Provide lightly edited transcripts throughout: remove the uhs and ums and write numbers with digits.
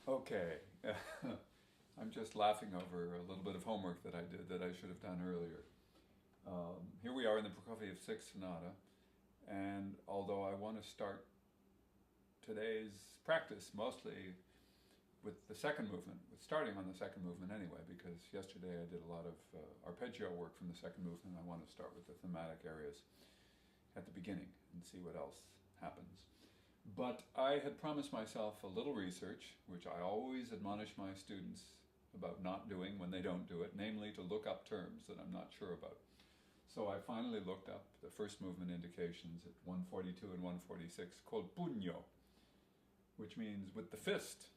Okay. I'm just laughing over a little bit of homework that I did that I should have done earlier. Here we are in the Prokofiev Sixth Sonata, and although I want to start today's practice mostly with the second movement, with starting on the second movement anyway, because yesterday I did a lot of arpeggio work from the second movement. I want to start with the thematic areas at the beginning and see what else happens. But I had promised myself a little research, which I always admonish my students about not doing when they don't do it, namely to look up terms that I'm not sure about. So I finally looked up the first movement indications at 142 and 146 called pugno, which means with the fist.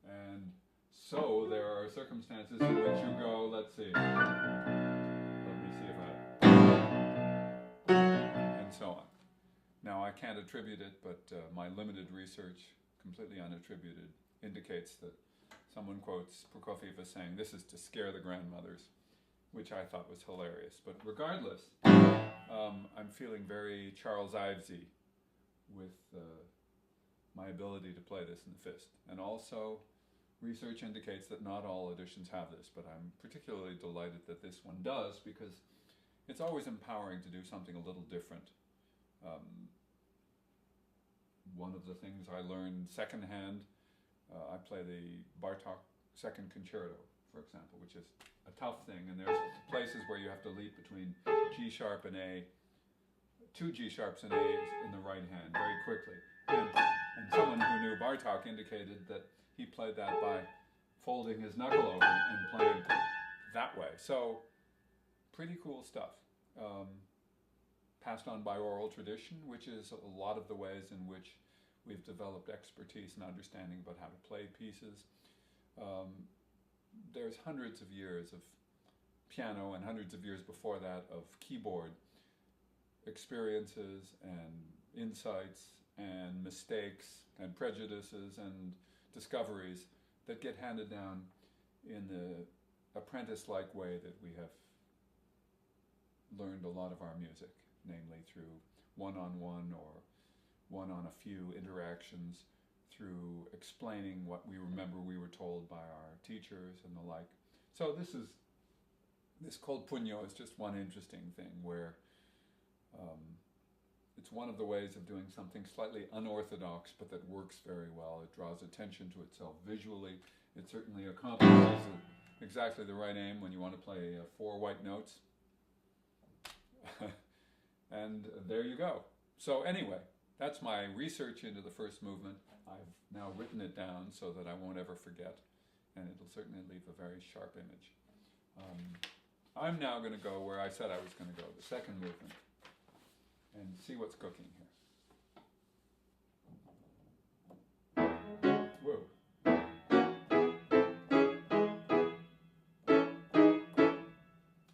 And so there are circumstances in which you go, let's see, let me see if I, and so on. Now I can't attribute it, but my limited research, completely unattributed, indicates that someone quotes Prokofiev as saying, "This is to scare the grandmothers," which I thought was hilarious. But regardless, I'm feeling very Charles Ivesy with my ability to play this in the fist. And also, research indicates that not all editions have this, but I'm particularly delighted that this one does, because it's always empowering to do something a little different. One of the things I learned secondhand, I play the Bartók Second Concerto, for example, which is a tough thing, and there's places where you have to leap between G sharp and A, two G sharps and A's in the right hand very quickly. And someone who knew Bartók indicated that he played that by folding his knuckle over and playing that way. So, pretty cool stuff. Passed on by oral tradition, which is a lot of the ways in which we've developed expertise and understanding about how to play pieces. There's hundreds of years of piano and hundreds of years before that of keyboard experiences and insights and mistakes and prejudices and discoveries that get handed down in the apprentice-like way that we have learned a lot of our music, namely through one-on-one or one-on-a-few interactions, through explaining what we remember we were told by our teachers and the like. So this called pugno is just one interesting thing where it's one of the ways of doing something slightly unorthodox, but that works very well. It draws attention to itself visually. It certainly accomplishes exactly the right aim when you want to play 4 white notes. And there you go. So anyway, that's my research into the first movement. I've now written it down so that I won't ever forget, and it'll certainly leave a very sharp image. I'm now going to go where I said I was going to go, the second movement, and see what's cooking here. Whoa.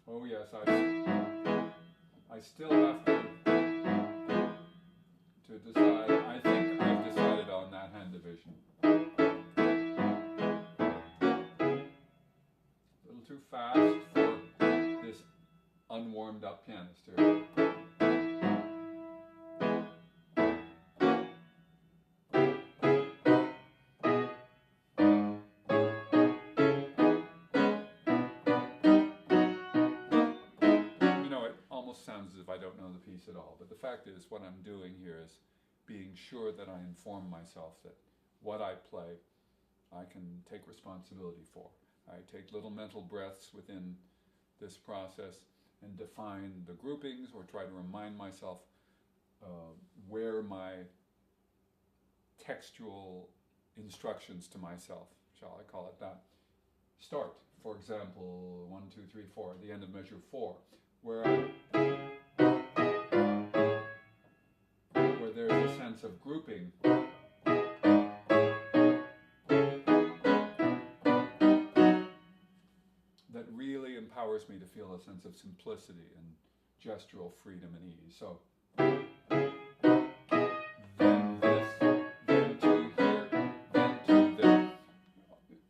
Oh yes, I still have to decide. I think I've decided on that hand division. A little too fast for this unwarmed up pianist here. You know, it almost sounds as if I don't know the piece at all, but the fact is what I'm doing here is being sure that I inform myself that what I play I can take responsibility for. I take little mental breaths within this process and define the groupings or try to remind myself where my textual instructions to myself, shall I call it that, start. For example, 1, 2, 3, 4, at the end of measure 4, where there's a sense of grouping. That really empowers me to feel a sense of simplicity and gestural freedom and ease. So, then this, then to here, then to there.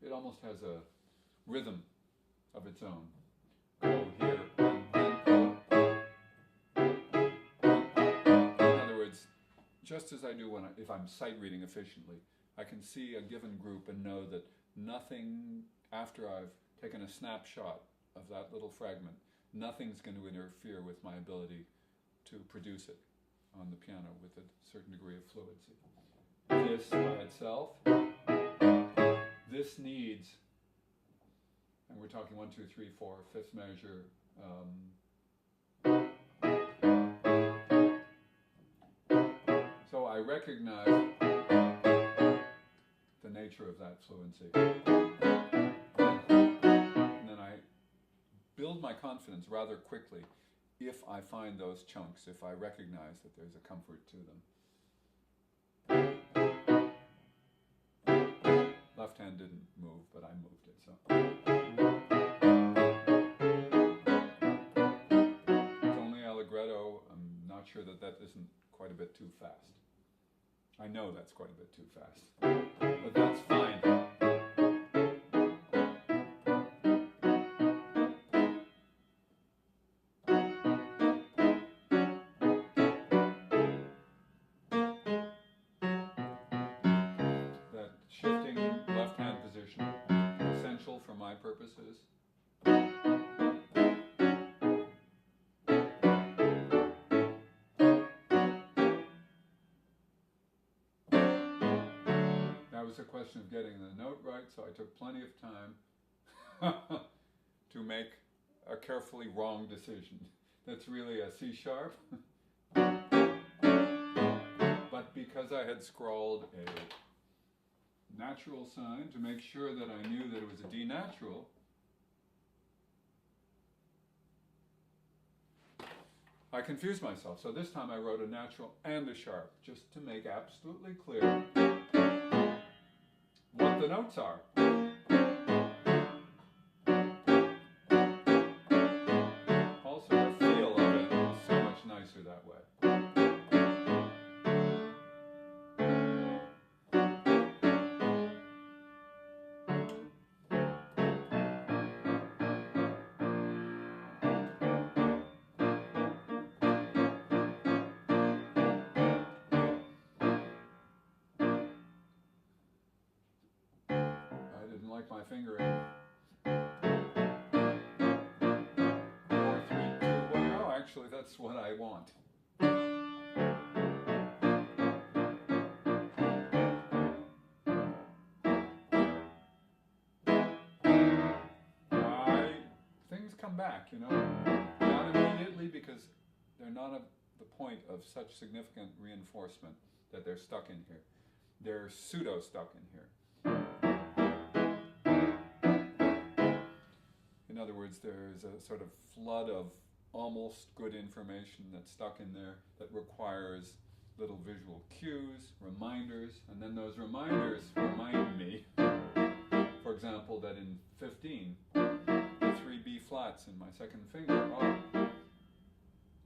It almost has a rhythm of its own. Go here, and then go. In other words, just as I do if I'm sight reading efficiently, I can see a given group and know that nothing, after I've taken a snapshot of that little fragment, nothing's going to interfere with my ability to produce it on the piano with a certain degree of fluency. This by itself, this needs, and we're talking 1, 2, 3, 4, fifth measure. So I recognize the nature of that fluency. And then I build my confidence rather quickly if I find those chunks, if I recognize that there's a comfort to them. Left hand didn't move, but I moved it. So it's only allegretto. I'm not sure that that isn't quite a bit too fast. I know that's quite a bit too fast, but that's fine. That shifting left-hand position, essential for my purposes. That was a question of getting the note right, so I took plenty of time to make a carefully wrong decision. That's really a C sharp. But because I had scrawled a natural sign to make sure that I knew that it was a D natural, I confused myself. So this time I wrote a natural and a sharp, just to make absolutely clear what the notes are. Also, the feel of it is so much nicer that way. I didn't like my fingering. 4, 3, 2, 1. No, actually, that's what I want. Things come back, you know, not immediately because they're not at the point of such significant reinforcement that they're stuck in here. They're pseudo stuck in here. In other words, there's a sort of flood of almost good information that's stuck in there that requires little visual cues, reminders, and then those reminders remind me, for example, that in 15, the 3 B flats in my second finger,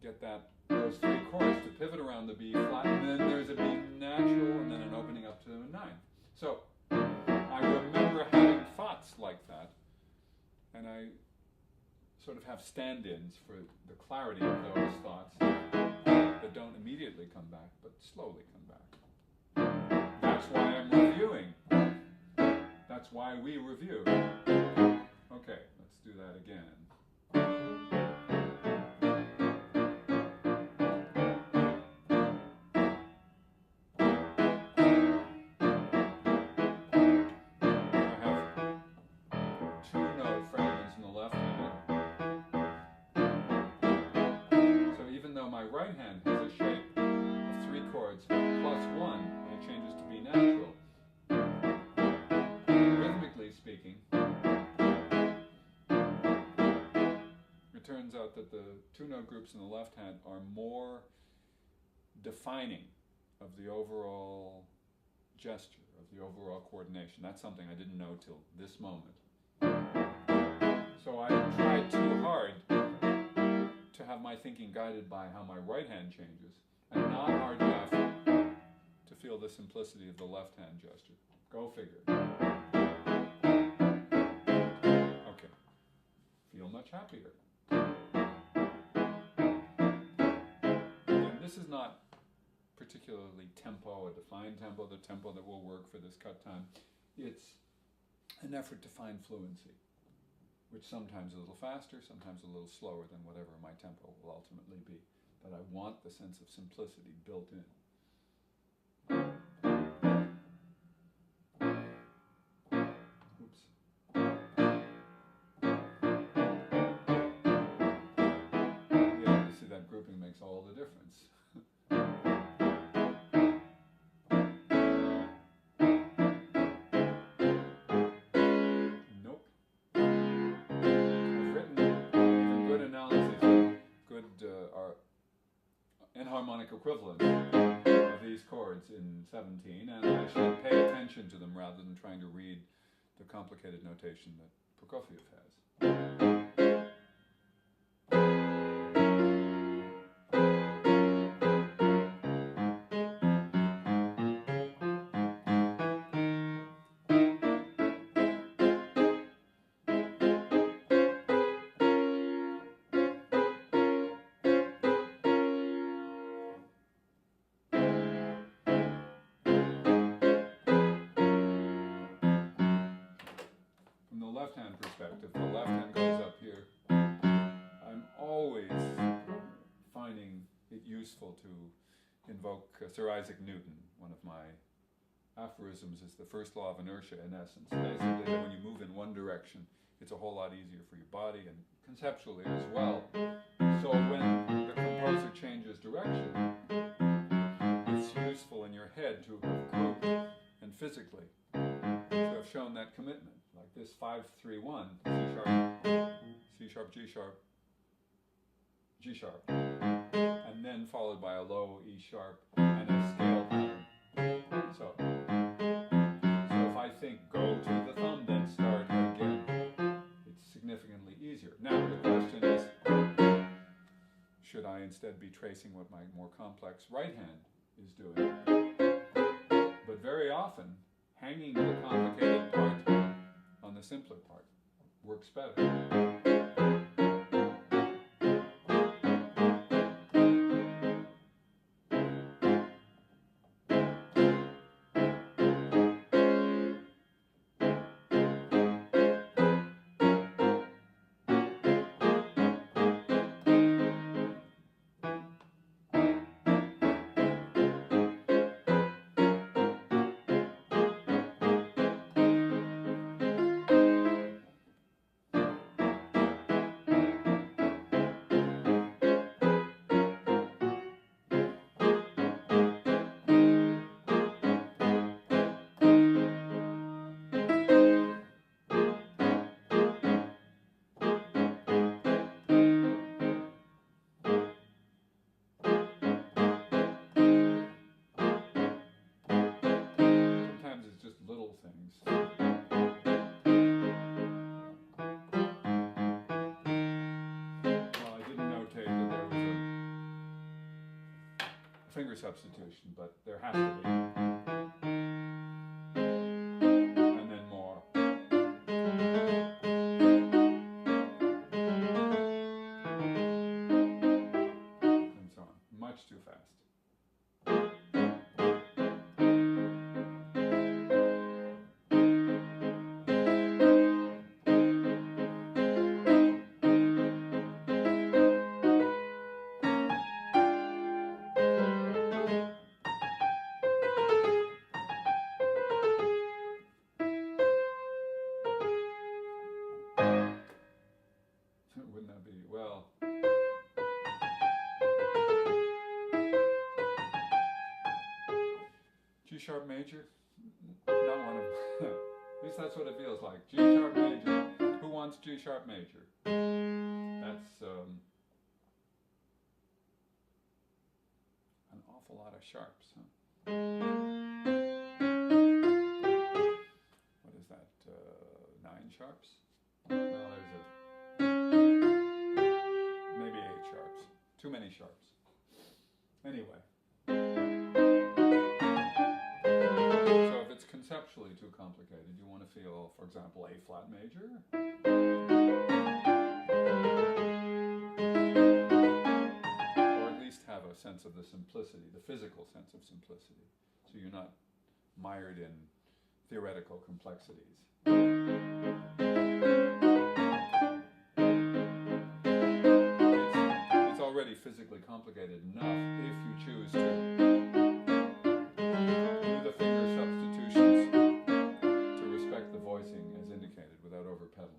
get those 3 chords to pivot around the B flat, and then there's a B natural, and then an opening up to a 9. So I remember having thoughts like that, and I sort of have stand-ins for the clarity of those thoughts that don't immediately come back, but slowly come back. That's why I'm reviewing. That's why we review. Okay, let's do that again. My right hand has a shape of 3 chords plus 1, and it changes to B natural. Rhythmically speaking, it turns out that the 2-note groups in the left hand are more defining of the overall gesture, of the overall coordination. That's something I didn't know till this moment. So I tried too hard to have my thinking guided by how my right hand changes, and not hard enough to feel the simplicity of the left hand gesture. Go figure. Okay. Feel much happier. And this is not particularly tempo, a defined tempo, the tempo that will work for this cut time. It's an effort to find fluency, which sometimes is a little faster, sometimes a little slower than whatever my tempo will ultimately be. But I want the sense of simplicity built in. Oops. Yeah, you see that grouping makes all the difference. Nope. I've written even good analyses, good enharmonic equivalents of these chords in 17, and I should pay attention to them rather than trying to read the complicated notation that Prokofiev has. From the left-hand perspective, the left hand goes up here. I'm always finding it useful to invoke Sir Isaac Newton. One of my aphorisms is the first law of inertia in essence. Basically, that when you move in one direction, it's a whole lot easier for your body and conceptually as well. So when the composer changes direction, it's useful in your head to have grouped and physically to have shown that commitment. Like this 5-3-1, C sharp, G sharp, G sharp, and then followed by a low E sharp and a scale pattern. So if I think go to the thumb, then start again, it's significantly easier. Now the question is, should I instead be tracing what my more complex right hand is doing? But very often, hanging the complicated part on the simpler part works better. Little things. Well, I didn't notate that there was a finger substitution, but there has to be. And then more. And so on. Much too fast. Wouldn't that be, well, G sharp major? Not one of, at least that's what it feels like. G sharp major. Who wants G sharp major? That's an awful lot of sharps, huh? What is that, 9 sharps? Well, there's maybe 8 sharps. Too many sharps. Anyway. So if it's conceptually too complicated, you want to feel, for example, A flat major. Or at least have sense of the simplicity, the physical sense of simplicity. So you're not mired in theoretical complexities. It's already physically complicated enough if you choose to do the finger substitutions to respect the voicing as indicated without over-pedaling.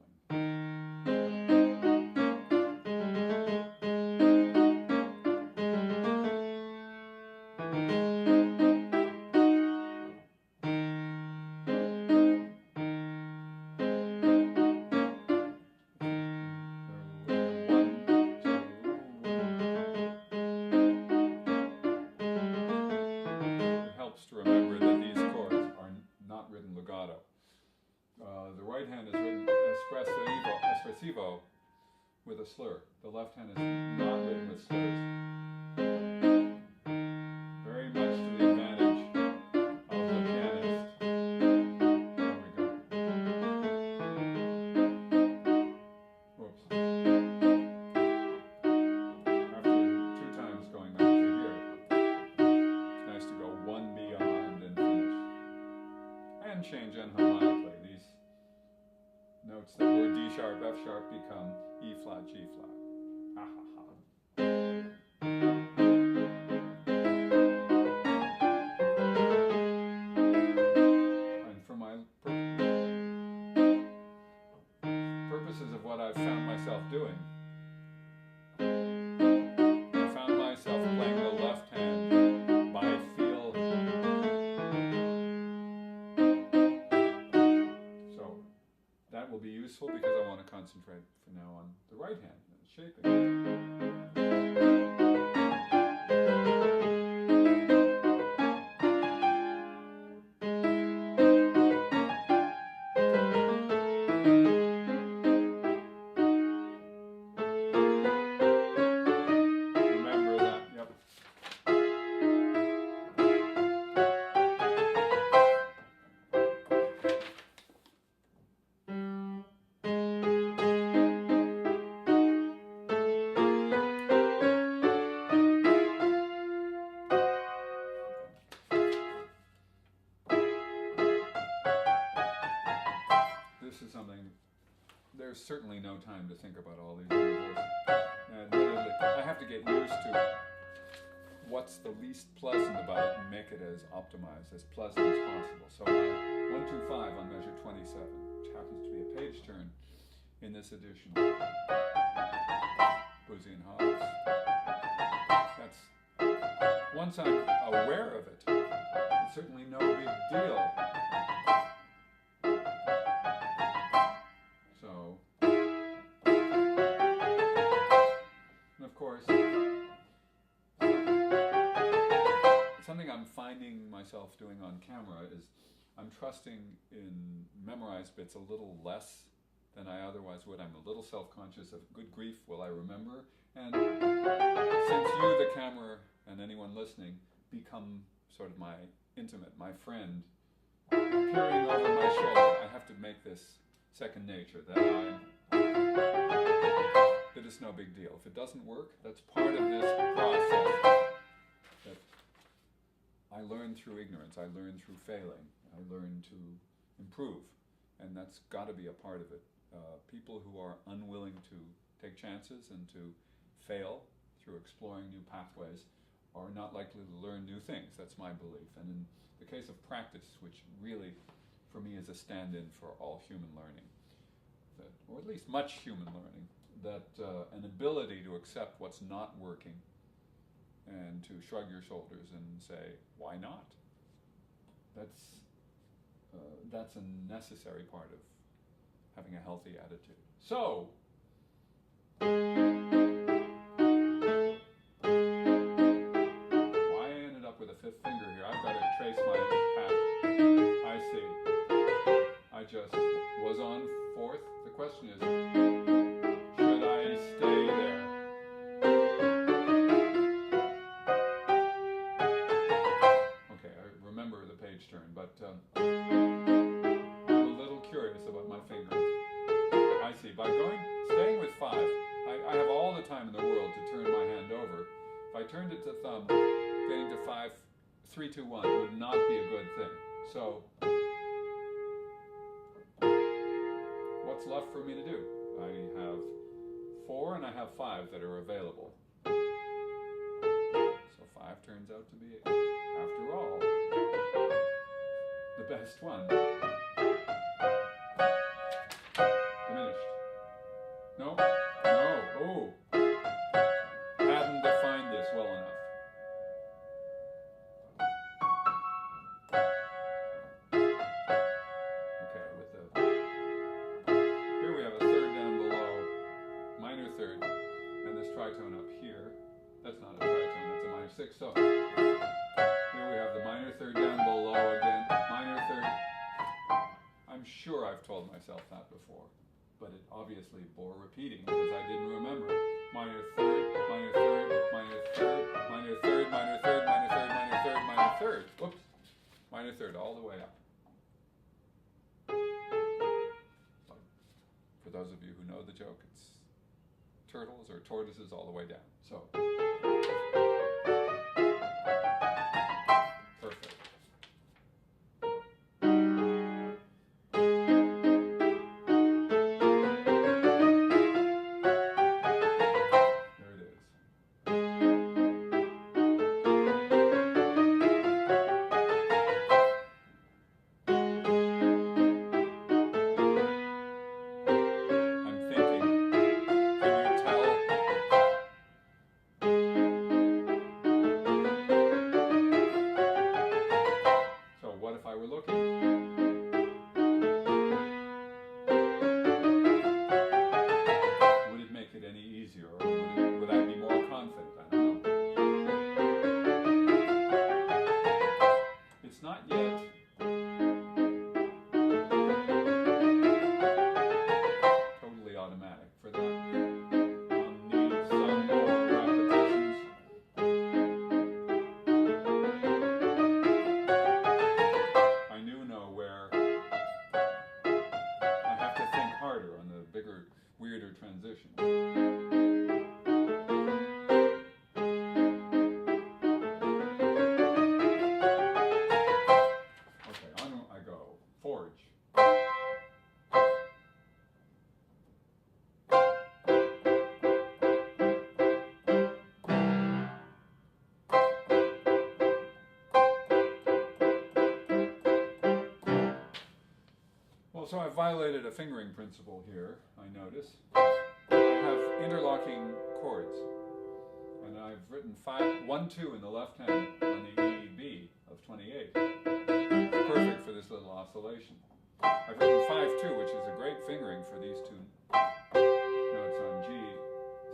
To remember that these chords are not written legato. The right hand is written espressivo with a slur. The left hand is not written with slurs. Very much to the advantage of the pianist. There we go. Whoops. After 2 times going up to here, it's nice to go one beyond and finish. And change enharmonically. These notes that were D sharp, F sharp become E flat, G flat. Ha ha ha. And for my purposes of what I've found myself doing, I found myself playing the left hand by feel. So that will be useful because I want to concentrate for now on the right hand and shaping. Remember that, yep. This is something, there's certainly no time to think about all these intervals. Admittedly, I have to get used to what's the least pleasant about it and make it as optimized, as pleasant as possible. So my 1, 2, 5 on measure 27, which happens to be a page turn in this edition of Boosey and Hobbs. That's, once I'm aware of it, it's certainly no big deal. So, and of course, something I'm finding myself doing on camera is I'm trusting in memorized bits a little less than I otherwise would. I'm a little self-conscious of, good grief, will I remember? And since you, the camera, and anyone listening, become sort of my intimate, my friend, peering over my shoulder, I have to make this second nature, that it's no big deal. If it doesn't work, that's part of this process that I learn through ignorance, I learn through failing, I learn to improve, and that's got to be a part of it. People who are unwilling to take chances and to fail through exploring new pathways are not likely to learn new things. That's my belief. And in the case of practice, which really, for me, is a stand-in for all human learning, that, or at least much human learning, that an ability to accept what's not working and to shrug your shoulders and say, why not? That's a necessary part of having a healthy attitude. So, why I ended up with a fifth finger here, I've got to trace my path. I see. I just was on fourth. The question is, should I stay there? Okay, I remember the page turn, but I'm a little curious about my finger. I see. By staying with 5, I have all the time in the world to turn my hand over If I turned it to thumb, getting to 5, 3, 2, 1 would not be a good thing. So, what's left for me to do? I have 4 and I have 5 that are available. So 5 turns out to be, after all, the best one. Diminished. No, no, oh. Hadn't defined this well enough. Okay, with the, here we have a third down below, minor third, and this tritone up here. That's not a tritone, that's a minor 6. So here we have the minor third down below again, minor third. I'm sure I've told myself that before, but it obviously bore repeating because I didn't remember. Minor third, minor third, minor third, minor third, minor third, minor third, minor third, minor third. Whoops. Minor third all the way up. For those of you who know the joke, it's turtles or tortoises all the way down. So, perfect. There it is. I'm thinking, can you tell? So what if I were looking? Would it make it any easier, or would I be more confident? I don't know. It's not yet totally automatic. For that, I'll need some more repetitions. I do know where I have to think harder on the bigger, weirder transitions. Okay, on I go. Forge. Well, so I've violated a fingering principle here, I notice. I have interlocking chords. And I've written 1, 2 in the left hand on the E, B of 28. Perfect for this little oscillation. I've written 5, 2, which is a great fingering for these two notes on G,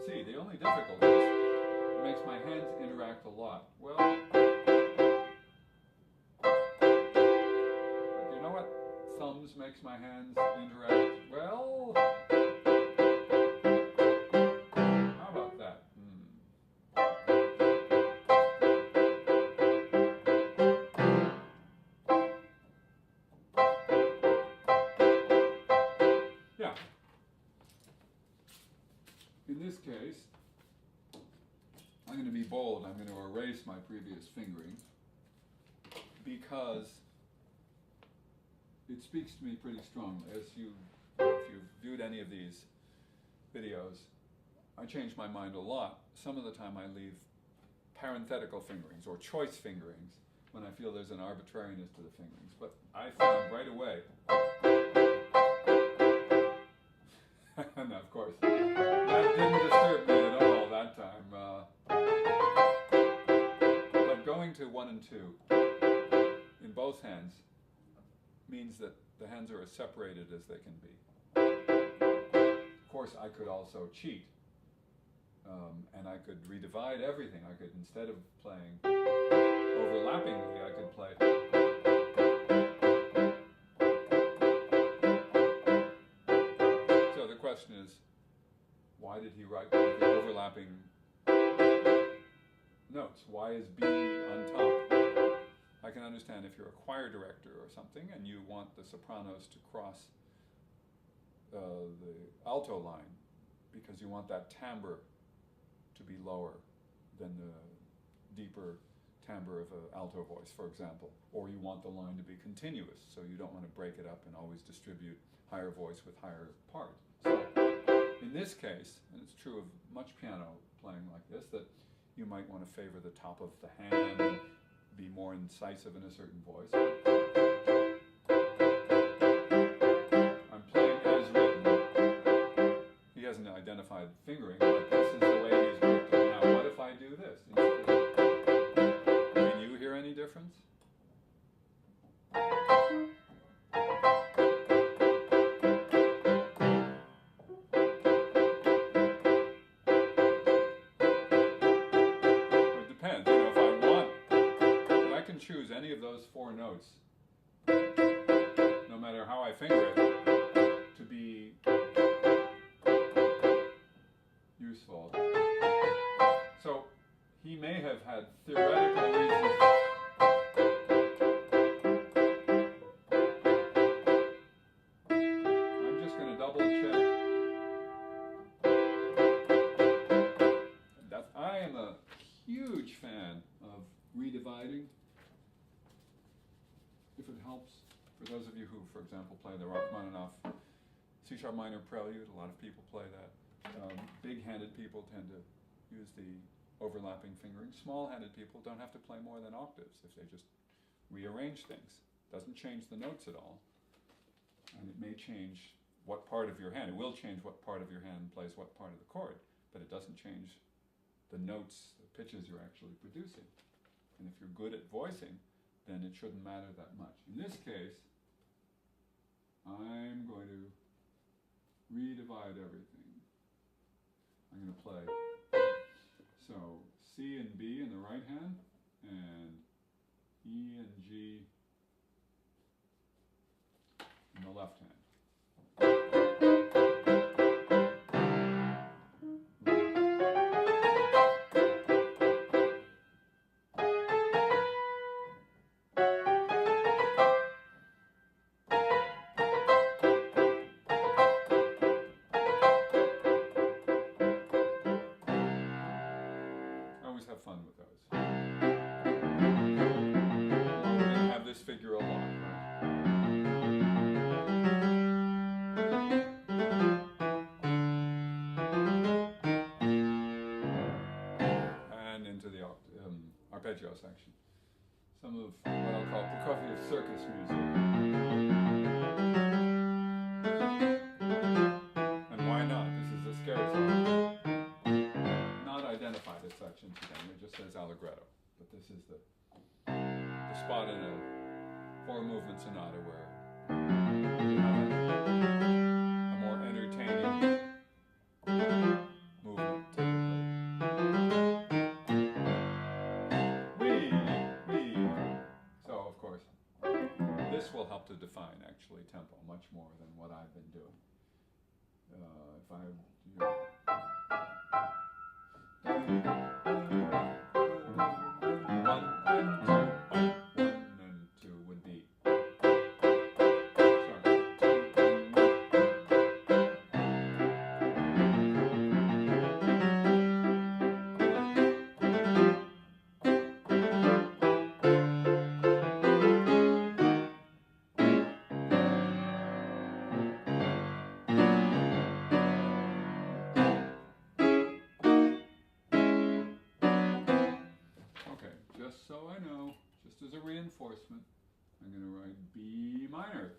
C. The only difficulty is it makes my hands interact a lot. Well, but you know what? Thumbs makes my hands interact. Well, how about that? Yeah. In this case, I'm going to be bold. I'm going to erase my previous fingering because it speaks to me pretty strongly. If you've viewed any of these videos, I change my mind a lot. Some of the time I leave parenthetical fingerings or choice fingerings when I feel there's an arbitrariness to the fingerings. But I found right away, and of course, that didn't disturb me at all that time. But going to 1 and 2 in both hands means that the hands are as separated as they can be. Of course, I could also cheat, and I could redivide everything. I could, instead of playing overlappingly, I could play. So the question is, why did he write the overlapping notes? Why is B on top? I can understand if you're a choir director or something and you want the sopranos to cross the alto line because you want that timbre to be lower than the deeper timbre of an alto voice, for example. Or you want the line to be continuous, so you don't want to break it up and always distribute higher voice with higher part. So in this case, and it's true of much piano playing like this, that you might want to favor the top of the hand and be more incisive in a certain voice. I'm playing as written. He hasn't identified fingering, but this is the way he's worked it. Now, what if I do this instead? Can you hear any difference? Choose any of those four notes, no matter how I finger it, to be useful. So he may have had theoretical reasons. I'm just going to double check. I am a huge fan of redividing. If it helps, for those of you who, for example, play the Rachmaninoff C-sharp minor prelude, a lot of people play that. Big-handed people tend to use the overlapping fingering. Small-handed people don't have to play more than octaves if they just rearrange things. Doesn't change the notes at all, and it may change what part of your hand. It will change what part of your hand plays what part of the chord, but it doesn't change the notes, the pitches you're actually producing. And if you're good at voicing, then it shouldn't matter that much. In this case, I'm going to redivide everything. I'm going to play, so C and B in the right hand, and E and G in the left hand. Have fun with those. We're going to have this figure a lot, right? And into the arpeggio section. Some of what I'll call Prokofiev circus music. And why not? This is a scherzo. Identify this section to them. It just says allegretto, but this is the spot in a four-movement sonata where you have a more entertaining movement. So, of course, this will help to define actually tempo much more than what I've been doing. If I would be. Just so I know, just as a reinforcement, I'm going to write B minor,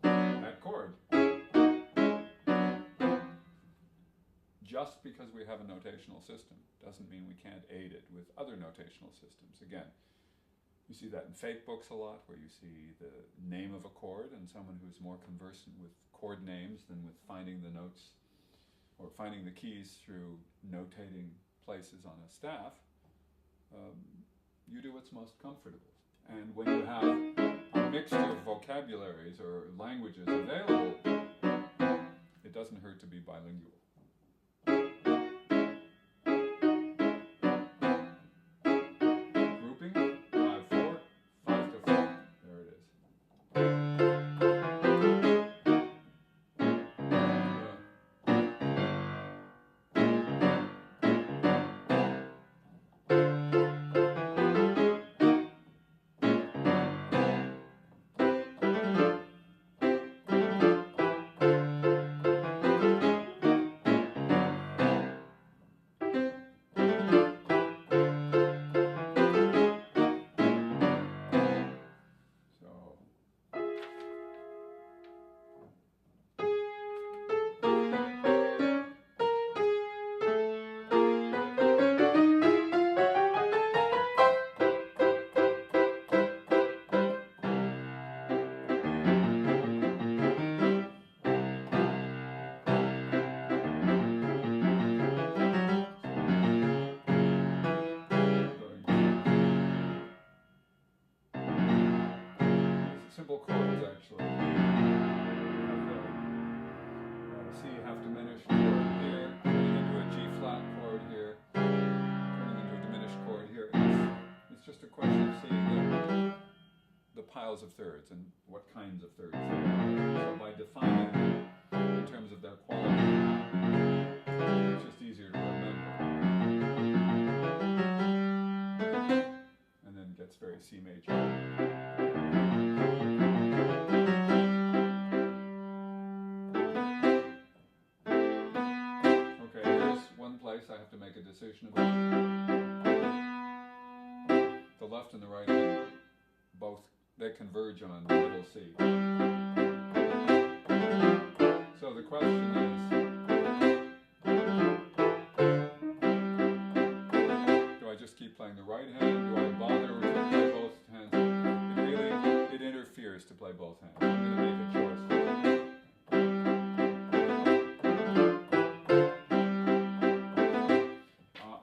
that chord. Just because we have a notational system doesn't mean we can't aid it with other notational systems. Again, you see that in fake books a lot, where you see the name of a chord, and someone who's more conversant with chord names than with finding the notes or finding the keys through notating places on a staff. You do what's most comfortable. And when you have a mixture of vocabularies or languages available, it doesn't hurt to be bilingual. Grouping, 5-4, 5-4. There it is. styles of thirds and what kinds of thirds there are. So by defining them in terms of their quality, it's just easier to remember. And then it gets very C major. Okay, here's one place I have to make a decision about. The left and the right hand, both, they converge on middle C. So the question is, do I just keep playing the right hand? Do I bother to play both hands? It interferes to play both hands. I'm going to make a choice.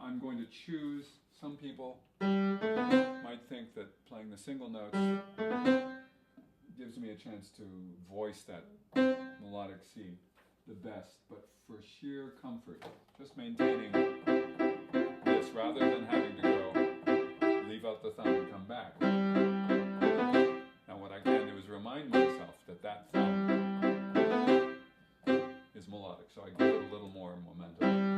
I'm going to choose. Some people might think that playing the single notes gives me a chance to voice that melodic C the best, but for sheer comfort, just maintaining this rather than having to go leave out the thumb and come back. Now what I can do is remind myself that that thumb is melodic, so I give it a little more momentum.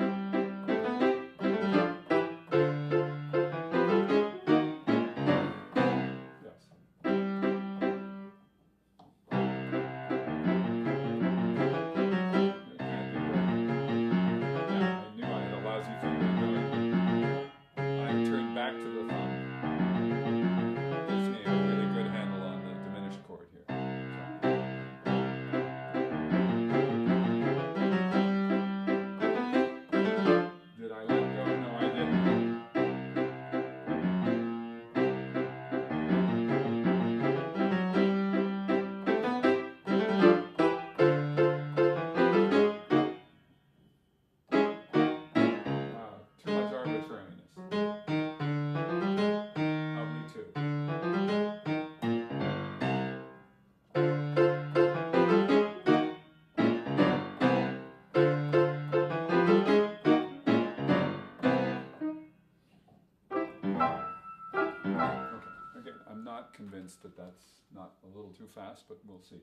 Convinced that that's not a little too fast, but we'll see.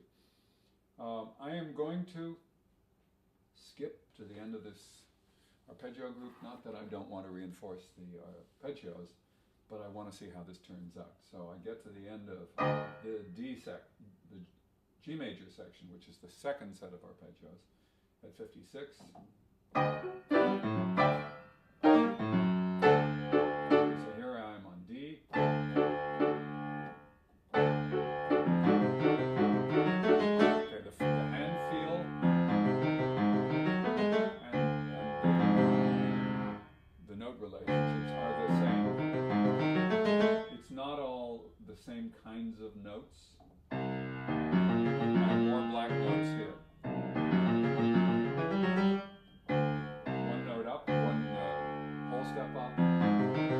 I am going to skip to the end of this arpeggio group. Not that I don't want to reinforce the arpeggios, but I want to see how this turns out. So I get to the end of the the G major section, which is the second set of arpeggios, at 56. So here I am on D. Relationships are the same. It's not all the same kinds of notes. I have more black notes here. One note up, one whole step up. This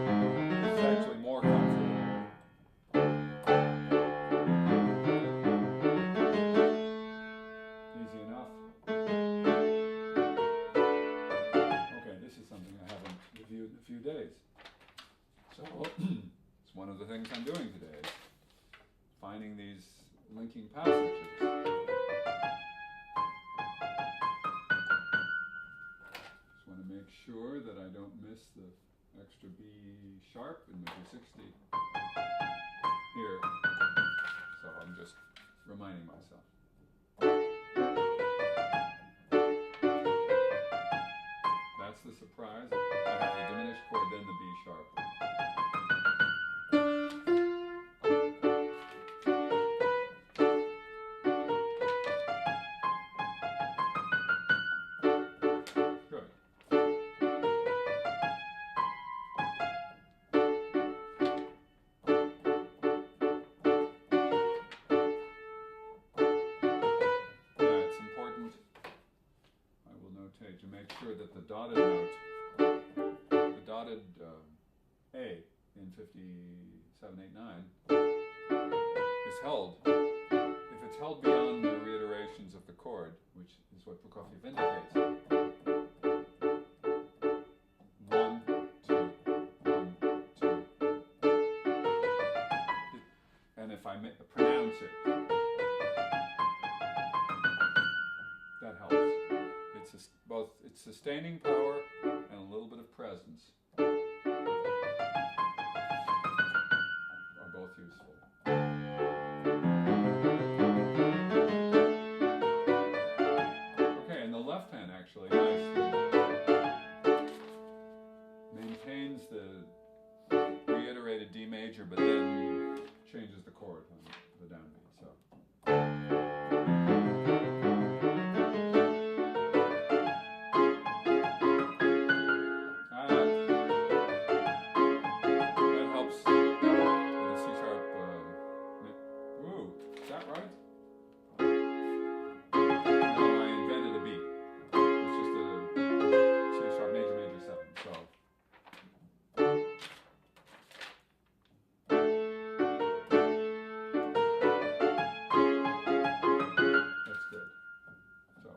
is actually more comfortable. Easy enough. Okay, this is something I haven't reviewed in a few days. So it's one of the things I'm doing today, finding these linking passages. Just want to make sure that I don't miss the extra B sharp in measure 60 here. So I'm just reminding myself. That's the surprise. I have the diminished chord, then the B sharp. Good. Yeah, it's important, I will notate, to make sure that the dotted note, the dotted A in 5789 is held. If it's held beyond the reiterations of the chord, which is what Prokofiev indicates, 1, 2, 1, 2. And if I pronounce it. That helps. It's both it's sustaining power and a little bit of presence are both useful. Okay, and the left hand actually nicely maintains the reiterated D major, but then changes the chord on the downbeat. So. That helps with a C sharp. Ooh, is that right? No, I invented a beat. It's just a C sharp major major 7. So. That's good. So.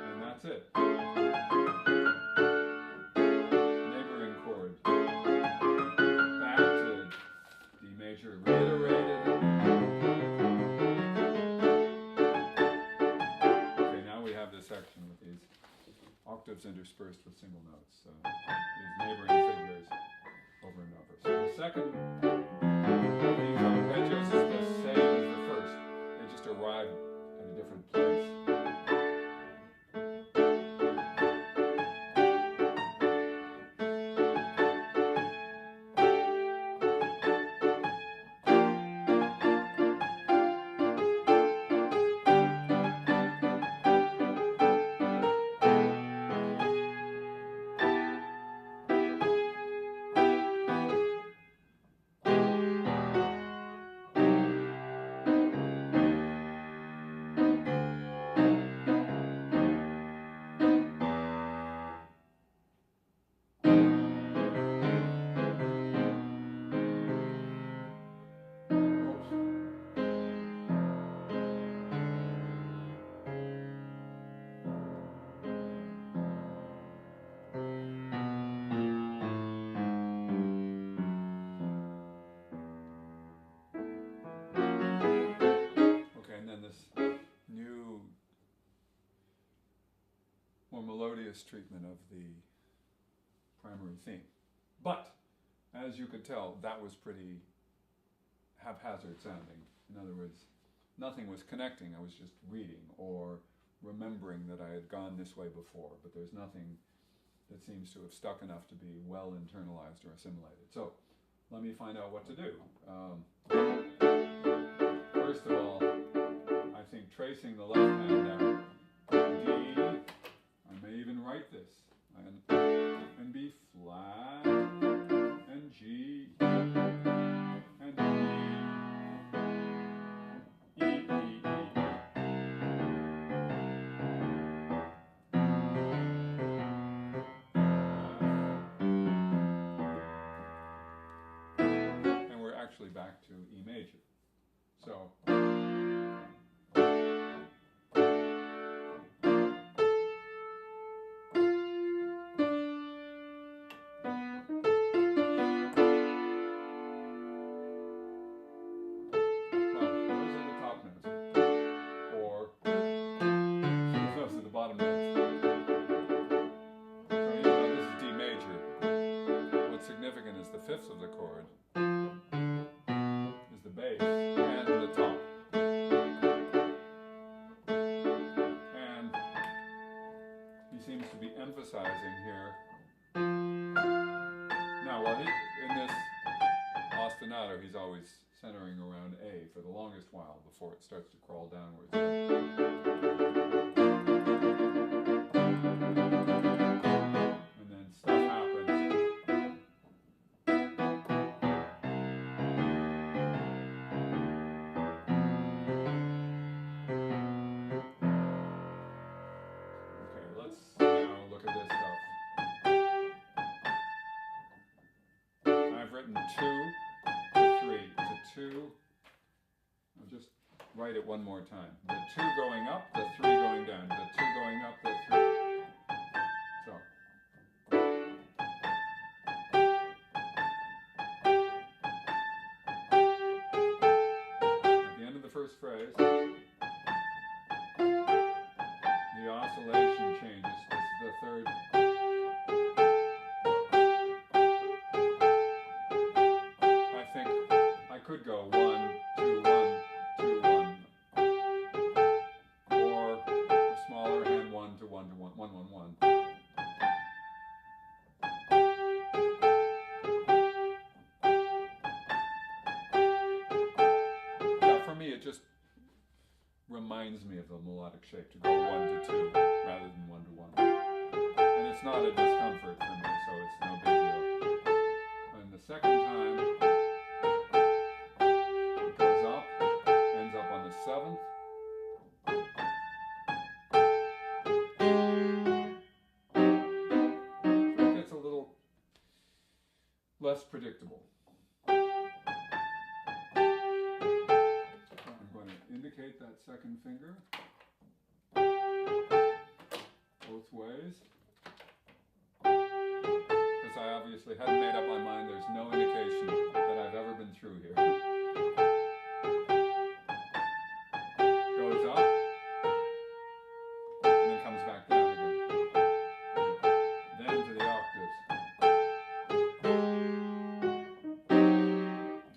And that's it. Neighboring chord. Back to D major reiterated. Okay, now we have this section with these octaves interspersed with single notes. So these neighboring figures over and over. So the second of these arpeggios is the same as the first. They just arrive at a different place. Okay, and then this new, more melodious treatment of the primary theme. But, as you could tell, that was pretty haphazard sounding. In other words, nothing was connecting. I was just reading or remembering that I had gone this way before, but there's nothing that seems to have stuck enough to be well internalized or assimilated. So, let me find out what to do. First of all, I think tracing the left hand down, D, I may even write this, and B flat, and G, and E, E, E, E, and we're actually back to E major. So, fifth of the chord is the bass and the top. And he seems to be emphasizing here. Now, while in this ostinato, he's always centering around A for the longest while before it starts to crawl downwards. And then stuff happens. I've written 2 to 3 to 2. I'll just write it one more time. The 2 going up, the 3 going down. The 2 going up, the 3. So. At the end of the first phrase, the oscillation changes. This is the third. I think I could go 1, 2, 1, 2, 1. Or a smaller hand 1 to 1 to 1, 1, 1, 1. Yeah, for me it just reminds me of the melodic shape to go 1 to 2 rather than 1 to 1. And it's not a discomfort for me, so it's no big deal. And the second time, it goes up, ends up on the 7th. So it gets a little less predictable. Indicate that second finger both ways, because I obviously hadn't made up my mind. There's no indication that I've ever been through here. Goes up and then comes back down again, then to the octaves.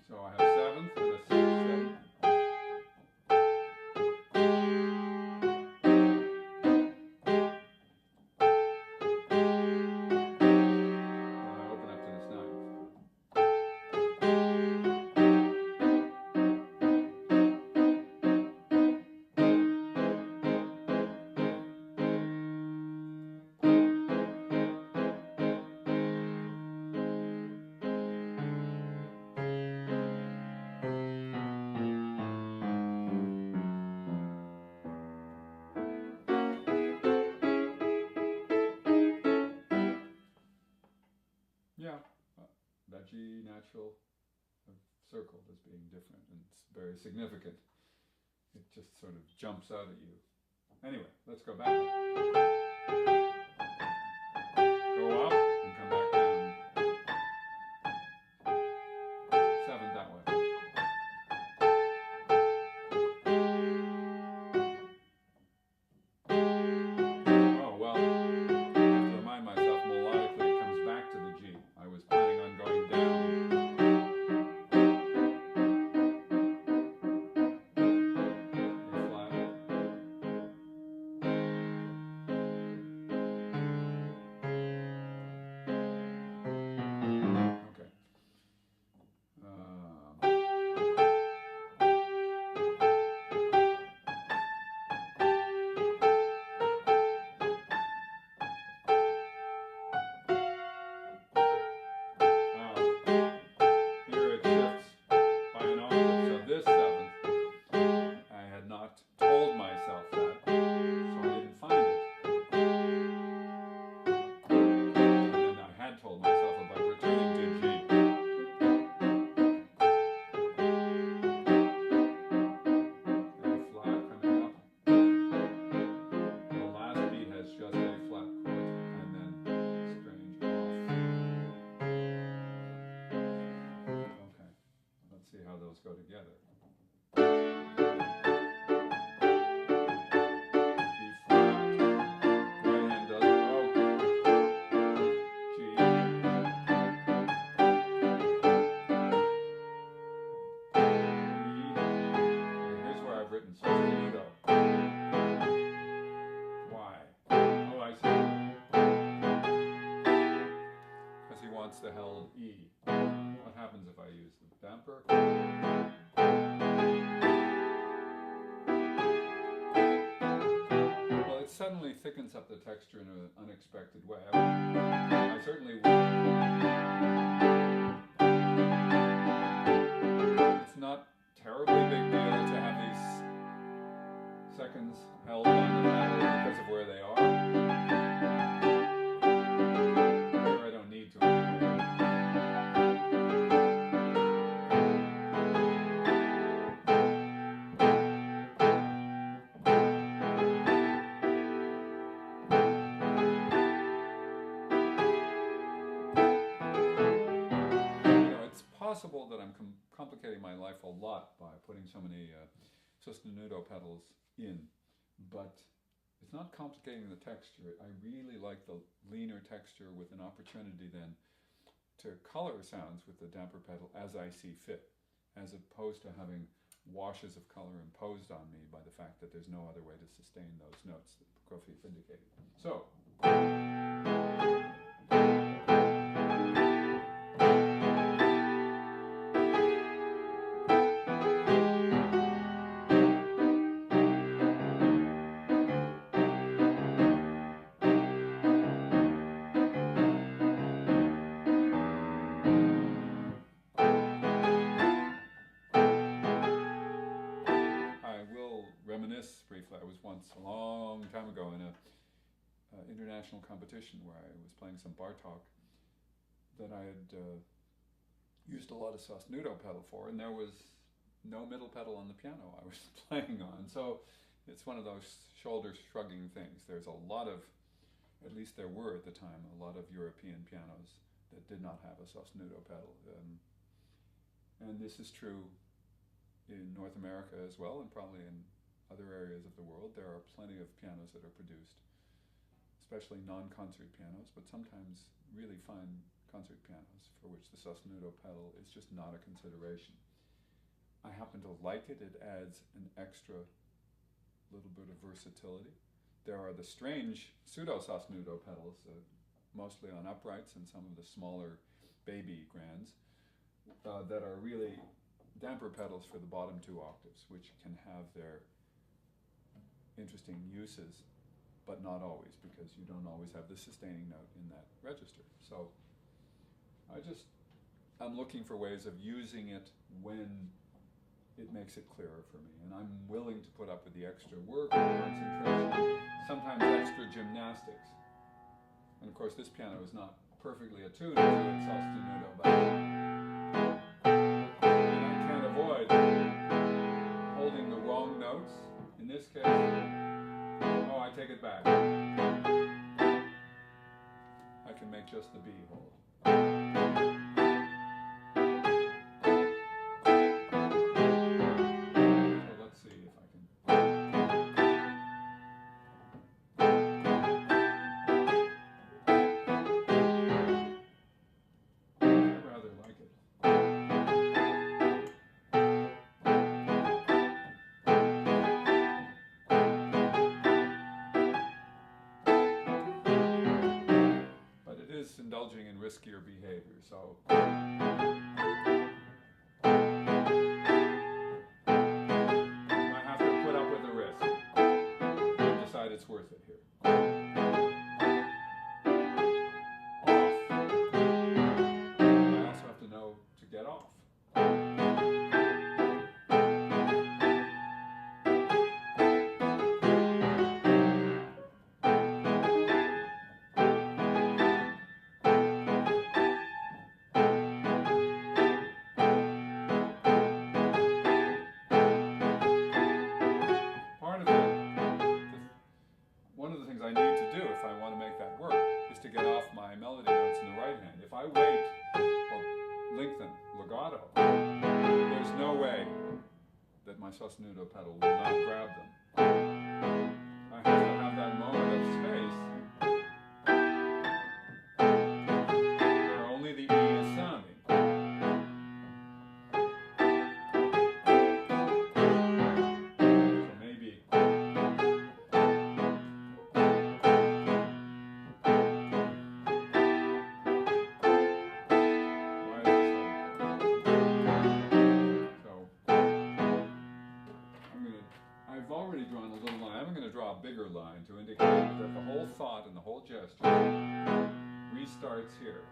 So I have 7th and a 7th. Yeah, that G natural circled as being different, and it's very significant. It just sort of jumps out at you. Anyway, let's go back. Go up and come back down. 7th that way. Oh, well, I have to remind myself melodically it comes back to the G. I was planning on going down. A flat. Okay. Here it shifts by an octave. So this 7th, I had not told myself that, so I didn't find it. And then I had told myself about returning to G. A flat coming up. The last beat has just a flat chord and then strange off. Okay, let's see how those go together. B flat, right hand does G. Here's where I've written sostenido. Why? Oh, I see. Because he wants the held E. What happens if I use the damper? Well, it suddenly thickens up the texture in an unexpected way. I certainly would. It's not terribly big deal to have these seconds held on the pedal because of where they are. Here I don't need to anymore. possible that I'm complicating my life a lot by putting so many sostenuto pedals in, but it's not complicating the texture. I really like the leaner texture with an opportunity then to color sounds with the damper pedal as I see fit, as opposed to having washes of color imposed on me by the fact that there's no other way to sustain those notes that Prokofiev indicated. So, reminisce briefly. I was once, a long time ago, in a international competition where I was playing some Bartók that I had used a lot of sostenuto pedal for, and there was no middle pedal on the piano I was playing on. So it's one of those shoulder-shrugging things. There's a lot of, at least there were at the time, a lot of European pianos that did not have a sostenuto pedal. And this is true in North America as well, and probably in other areas of the world. There are plenty of pianos that are produced, especially non-concert pianos, but sometimes really fine concert pianos for which the sostenuto pedal is just not a consideration. I happen to like it. It adds an extra little bit of versatility. There are the strange pseudo-sostenuto pedals, mostly on uprights and some of the smaller baby grands, that are really damper pedals for the bottom two octaves, which can have their interesting uses, but not always, because you don't always have the sustaining note in that register. So I'm looking for ways of using it when it makes it clearer for me, and I'm willing to put up with the extra work and concentration, sometimes extra gymnastics. And of course this piano is not perfectly attuned to its sostenuto, but and I can't avoid holding the wrong notes. In this case, oh, I take it back. I can make just the B hold. So let's see if I can. I rather like it. Indulging in riskier behavior, so I have to put up with the risk and decide it's worth it here. Off. I also have to know to get off. One of the things I need to do if I want to make that work is to get off my melody notes in the right hand. If I wait or lengthen legato, there's no way that my sostenuto pedal will not grab them. I have to have that moment of space where only the E is sounding. I've already drawn a little line. I'm going to draw a bigger line to indicate that the whole thought and the whole gesture restarts here.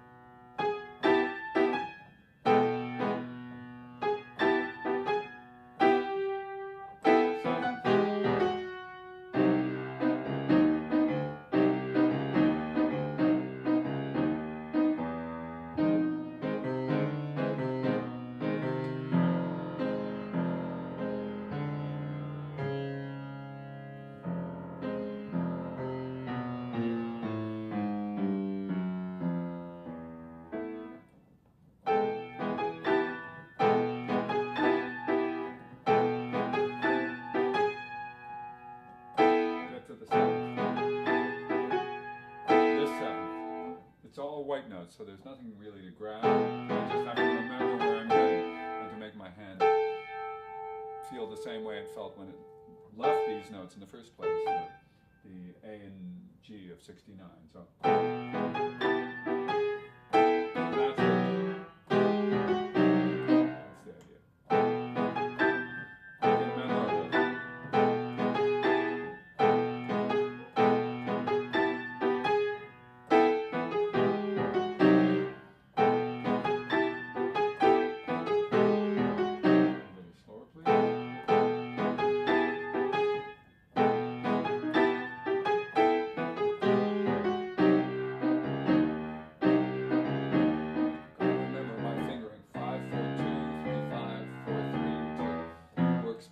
notes, so there's nothing really to grab. I just have to remember where I'm heading and to make my hand feel the same way it felt when it left these notes in the first place, the A and G of 69. So that's it. That's the idea. Make it memorable.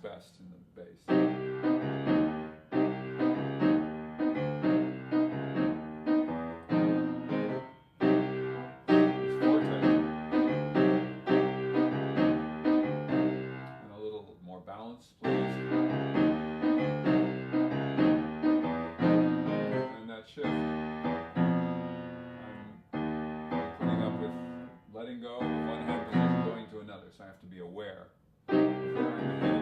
Best in the bass. It's forte. And a little more balance, please. And that shift, I'm putting up with letting go of one hand position going to another, so I have to be aware of where I'm heading.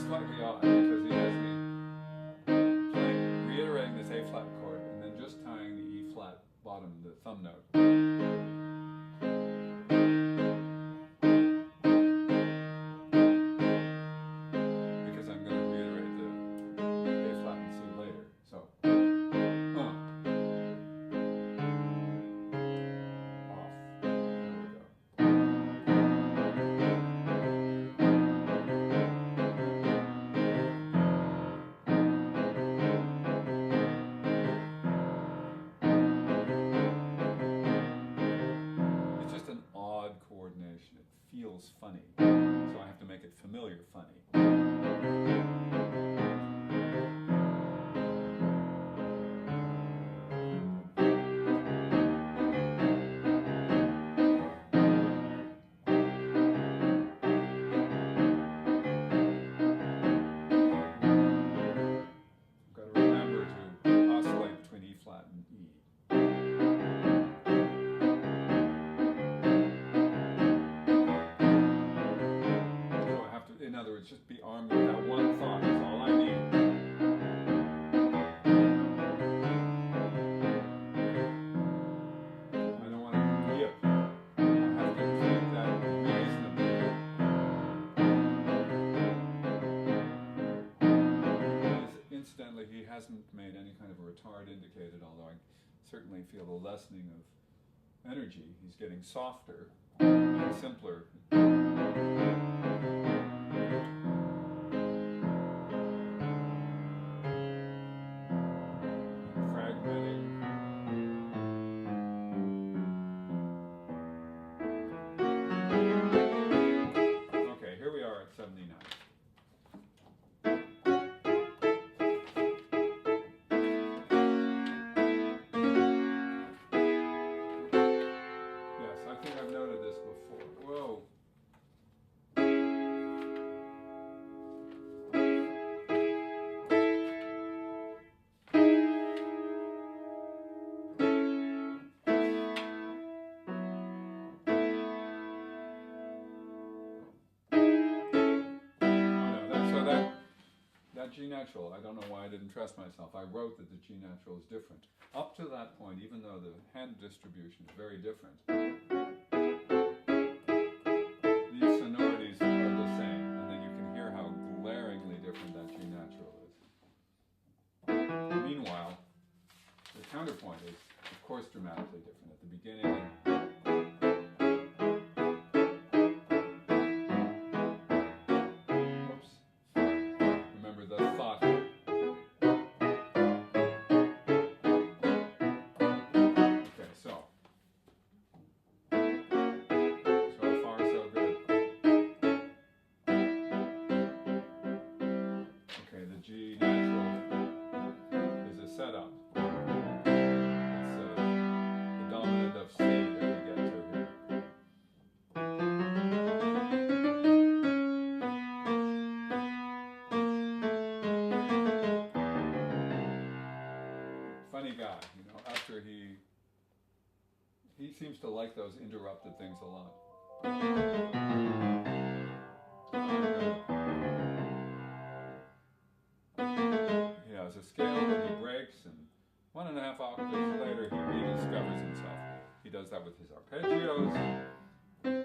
Slightly odd because he has me playing, reiterating this A flat chord and then just tying the E flat bottom, the thumb note. Because I'm going to reiterate the A flat and C later. So, off. There we go. Coordination. It feels funny, so I have to make it familiar funny. I've got to remember to oscillate between E flat and E. In other words, just be armed with that one thought is all I need. I don't want to yip. I have to treat that reasonably. Incidentally, he hasn't made any kind of a retard indicated, although I certainly feel a lessening of energy. He's getting softer and simpler. Okay, here we are at 79. Yes, I think I've noted this before. Whoa. That G natural, I don't know why I didn't trust myself. I wrote that the G natural is different. Up to that point, even though the hand distribution is very different, these sonorities are the same, and then you can hear how glaringly different that G natural is. Meanwhile, the counterpoint is, of course, dramatically different. At the beginning, he seems to like those interrupted things a lot. He has a scale that he breaks, and 1.5 octaves later he rediscovers himself. He does that with his arpeggios, and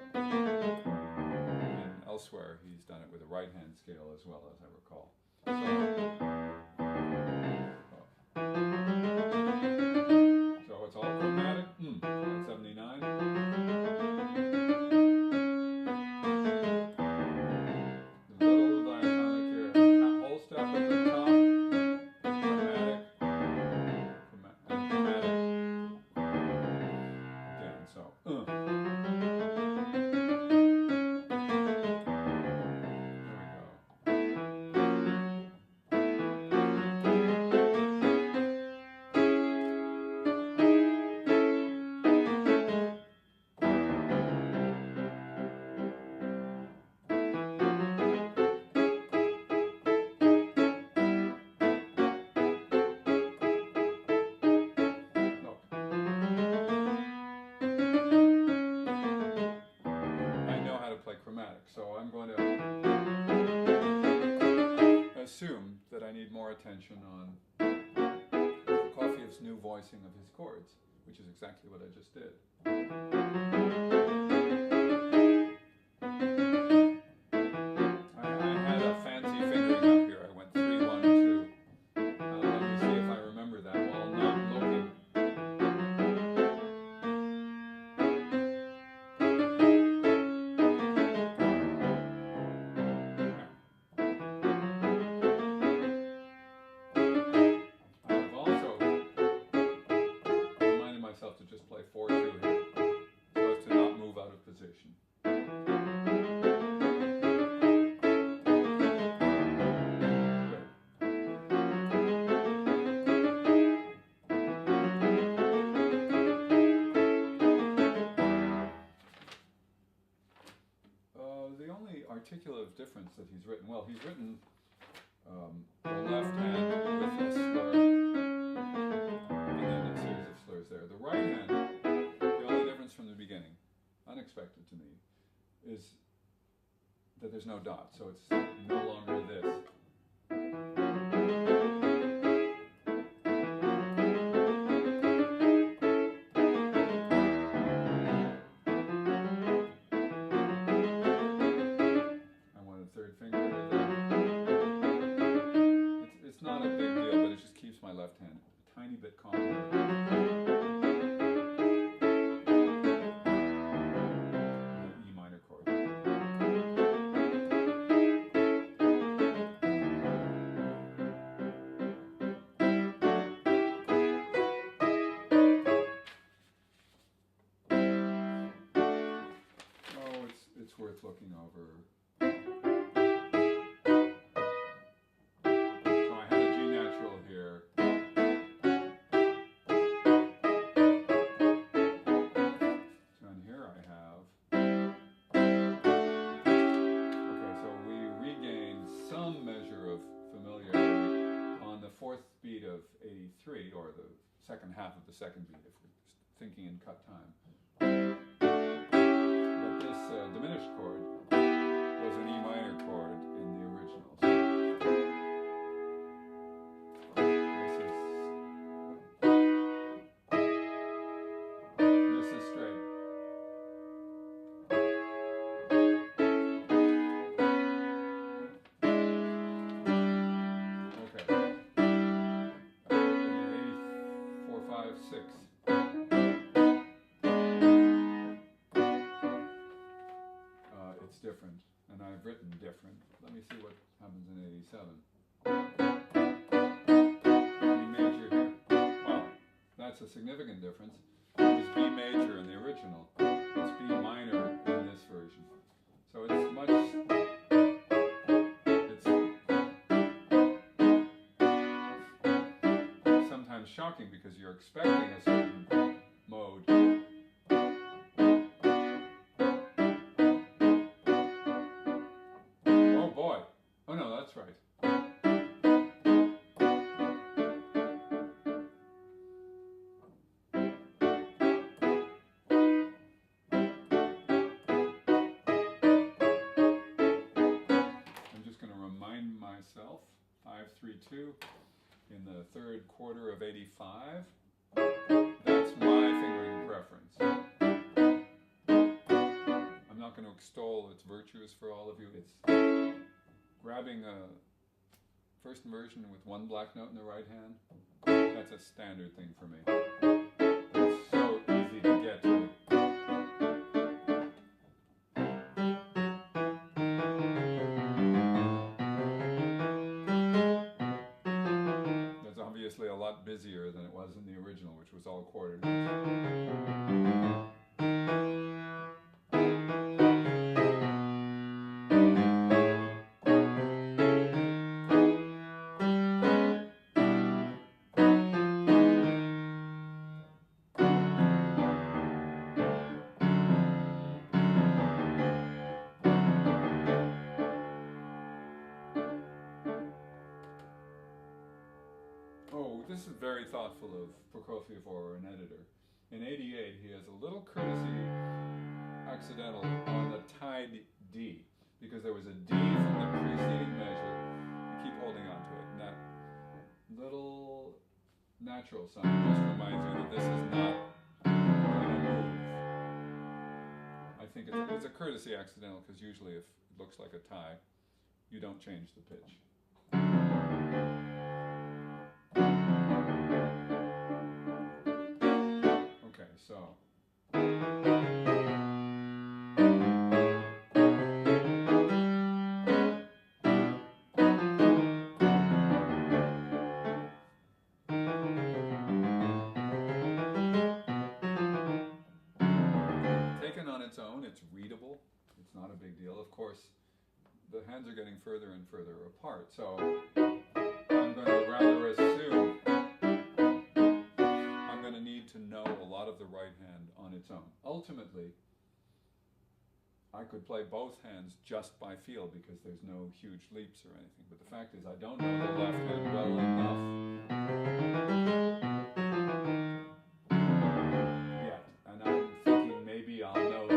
elsewhere he's done it with a right-hand scale as well, as I recall. So it's all chromatic. 79. The little diatonic here, whole step at the top, chromatic, and chromatic again. So. So I'm going to assume that I need more attention on Prokofiev's new voicing of his chords, which is exactly what I just did. I had a fancy fingering up here. I went 3, 1, 2. Let me see if I remember that while not looking. To just play 4-2 here, so as to not move out of position. The only articulative difference that he's written, well, he's written the left hand with a slur, and then a series of slurs there. The right hand, the only difference from the beginning, unexpected to me, is that there's no dot, so it's no longer this. I want a third finger. It's not a big deal, but it just keeps my left hand a tiny bit calmer. It's worth looking over. So I had a G natural here. So in here I have. Okay, so we regained some measure of familiarity on the 4th beat of 83, or the second half of the 2nd beat, if we're thinking in cut time. This diminished chord was an E minor chord in the original. This is straight. Okay. 84, 5, 6. It's different, and I've written different. Let me see what happens in 87. B major here. Well, that's a significant difference. It was B major in the original. It's B minor in this version. So it's much. It's sometimes shocking because you're expecting a certain mode. Oh no, that's right. 32 in the third quarter of 85. That's my fingering preference. I'm not going to extol its virtues for all of you. It's grabbing a first inversion with one black note in the right hand. That's a standard thing for me. It's so easy to get to. That's obviously a lot busier than it was in the original, which was all quarter notes. Oh, this is very thoughtful of Prokofiev or an editor. In 88, he has a little courtesy accidental on the tied D, because there was a D from the preceding measure. I keep holding on to it, and that little natural sign just reminds you that this is not going to move. I think it's a courtesy accidental, because usually if it looks like a tie, you don't change the pitch. Okay, so. Taken on its own, it's readable. It's not a big deal. Of course, the hands are getting further and further apart, so I'm going to rather assume I'm going to need to know a lot of the right hand on its own. Ultimately, I could play both hands just by feel because there's no huge leaps or anything, but the fact is I don't know the left hand well enough yet, and I'm thinking maybe I'll know this.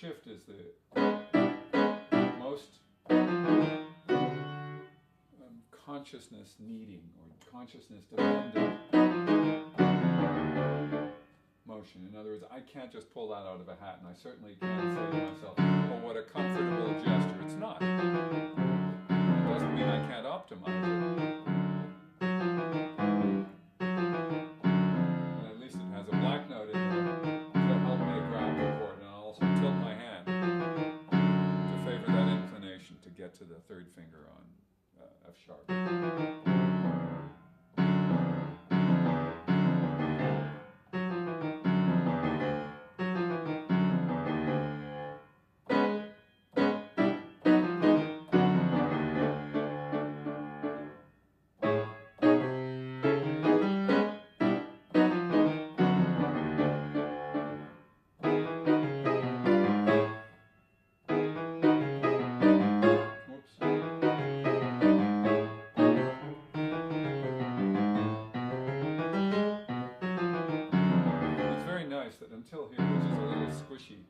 Shift is the most consciousness needing or consciousness dependent motion. In other words, I can't just pull that out of a hat, and I certainly can't say to myself, oh, what a comfortable gesture. It's not. It doesn't mean I can't optimize it. And at least it has a black note in there to help me to grab the chord, and I'll also tilt my hand to favor that inclination to get to the third finger on F sharp. That until here, which is a little squishy,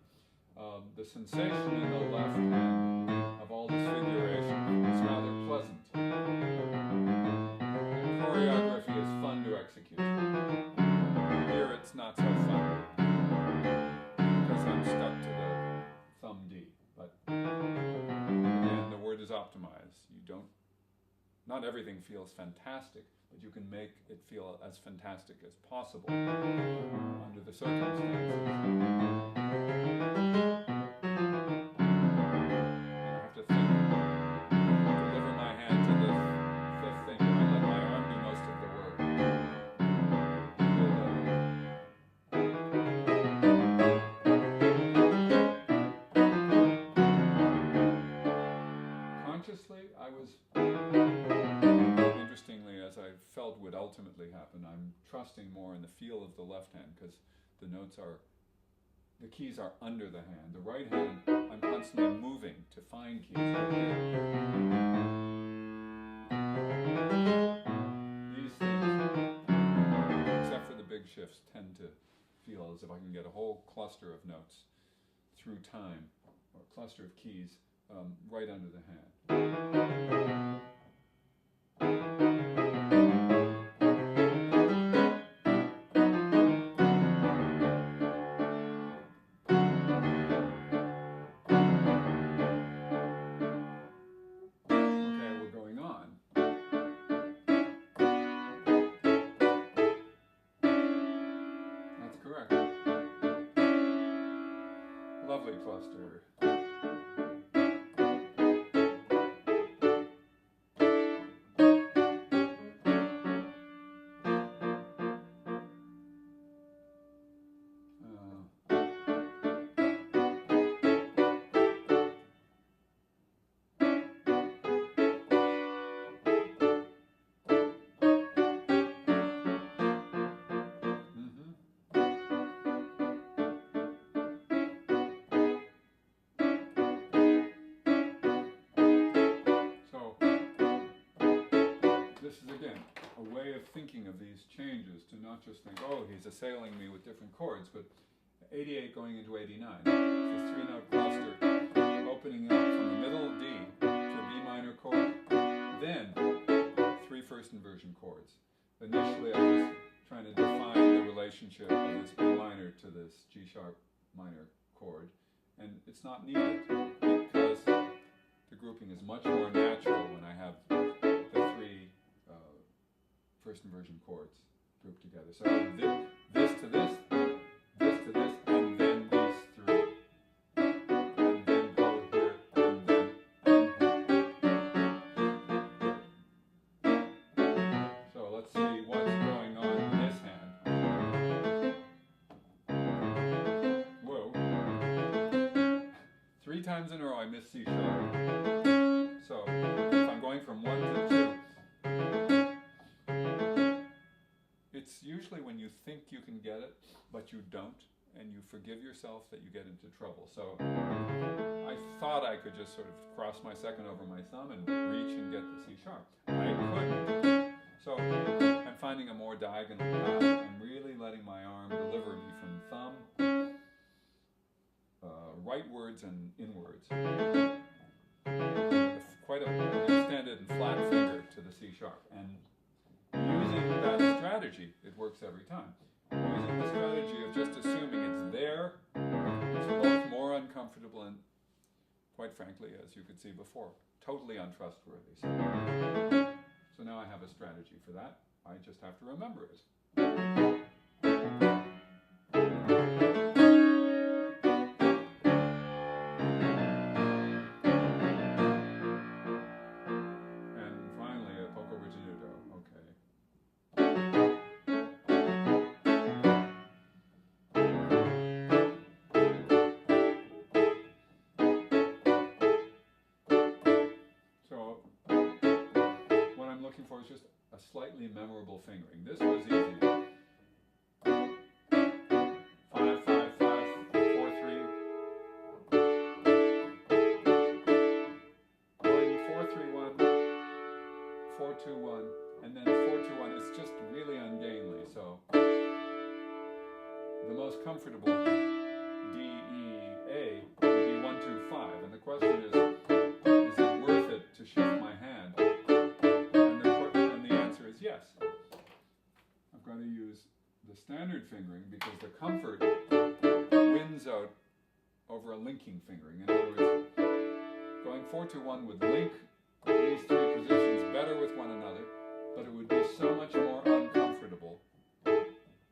the sensation in the left hand of all this figuration is rather pleasant. Choreography is fun to execute. Here it's not so fun because I'm stuck to the thumb D. But again, the word is optimized. You don't. Not everything feels fantastic, but you can make it feel as fantastic as possible under the circumstances. I have to think, deliver my hand to the fifth finger. I let my arm do most of the work. Consciously, I was, interestingly, as I felt would ultimately happen, I'm trusting more in the feel of the left hand because the keys are under the hand. The right hand, I'm constantly moving to find keys. These things shifts tend to feel as if I can get a whole cluster of notes through time, or a cluster of keys, right under the hand. Okay, we're going on. That's correct. Lovely cluster. This is, again, a way of thinking of these changes, to not just think, oh, he's assailing me with different chords, but 88 going into 89. It's a three-note cluster, opening up from the middle D to a B minor chord, then three first inversion chords. Initially, I was trying to define the relationship of this B minor to this G sharp minor chord, and it's not needed, because the grouping is much more natural when I have the three first inversion chords grouped together. So this to this to this, and then these three. And then go here, and then So let's see what's going on in this hand. Whoa. 3 times in a row I missed C sharp. So if I'm going from 1 to 2, it's usually when you think you can get it, but you don't, and you forgive yourself, that you get into trouble. So I thought I could just sort of cross my second over my thumb and reach and get the C sharp. I couldn't. So I'm finding a more diagonal path. I'm really letting my arm deliver me from thumb, rightwards and inwards. Quite an extended and flat finger to the C sharp. And using that strategy, it works every time. Using the strategy of just assuming it's there, it's both more uncomfortable and, quite frankly, as you could see before, totally untrustworthy. So now I have a strategy for that. I just have to remember it. For is just a slightly memorable fingering. This was easy. 5, 5, 5, 4, 3. Going 4, 3, 1, 4, 2, 1, and then 4, 2, 1. It's just really ungainly. So the most comfortable D, E, A would be 1, 2, 5. And the question is it worth it to shift my hand? Yes. I've got to use the standard fingering because the comfort wins out over a linking fingering. In other words, going 4, 2, 1 would link these 3 positions better with one another, but it would be so much more uncomfortable that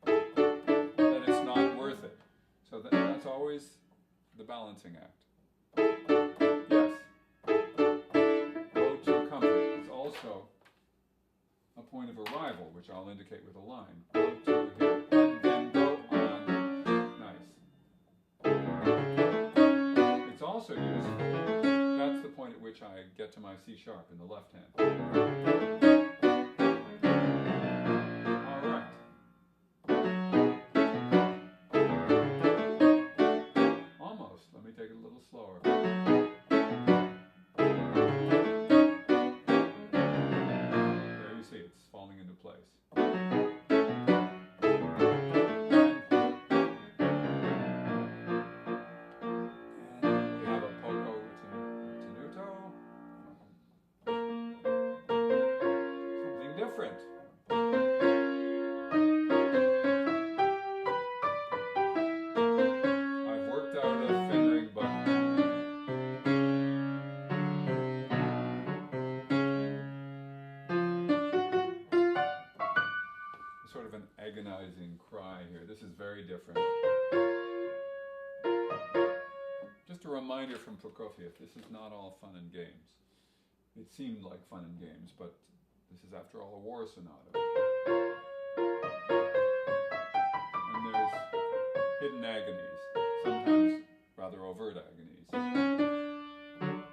it's not worth it. So that's always the balancing act. Yes. Go to comfort. It's also a point of arrival, which I'll indicate with a line. Go to here, and then go on. Nice. It's also useful, that's the point at which I get to my C sharp in the left hand. All right. Almost. Let me take it a little slower. It's falling into place. This is very different. Just a reminder from Prokofiev, this is not all fun and games. It seemed like fun and games, but this is after all a war sonata. And there's hidden agonies, sometimes rather overt agonies.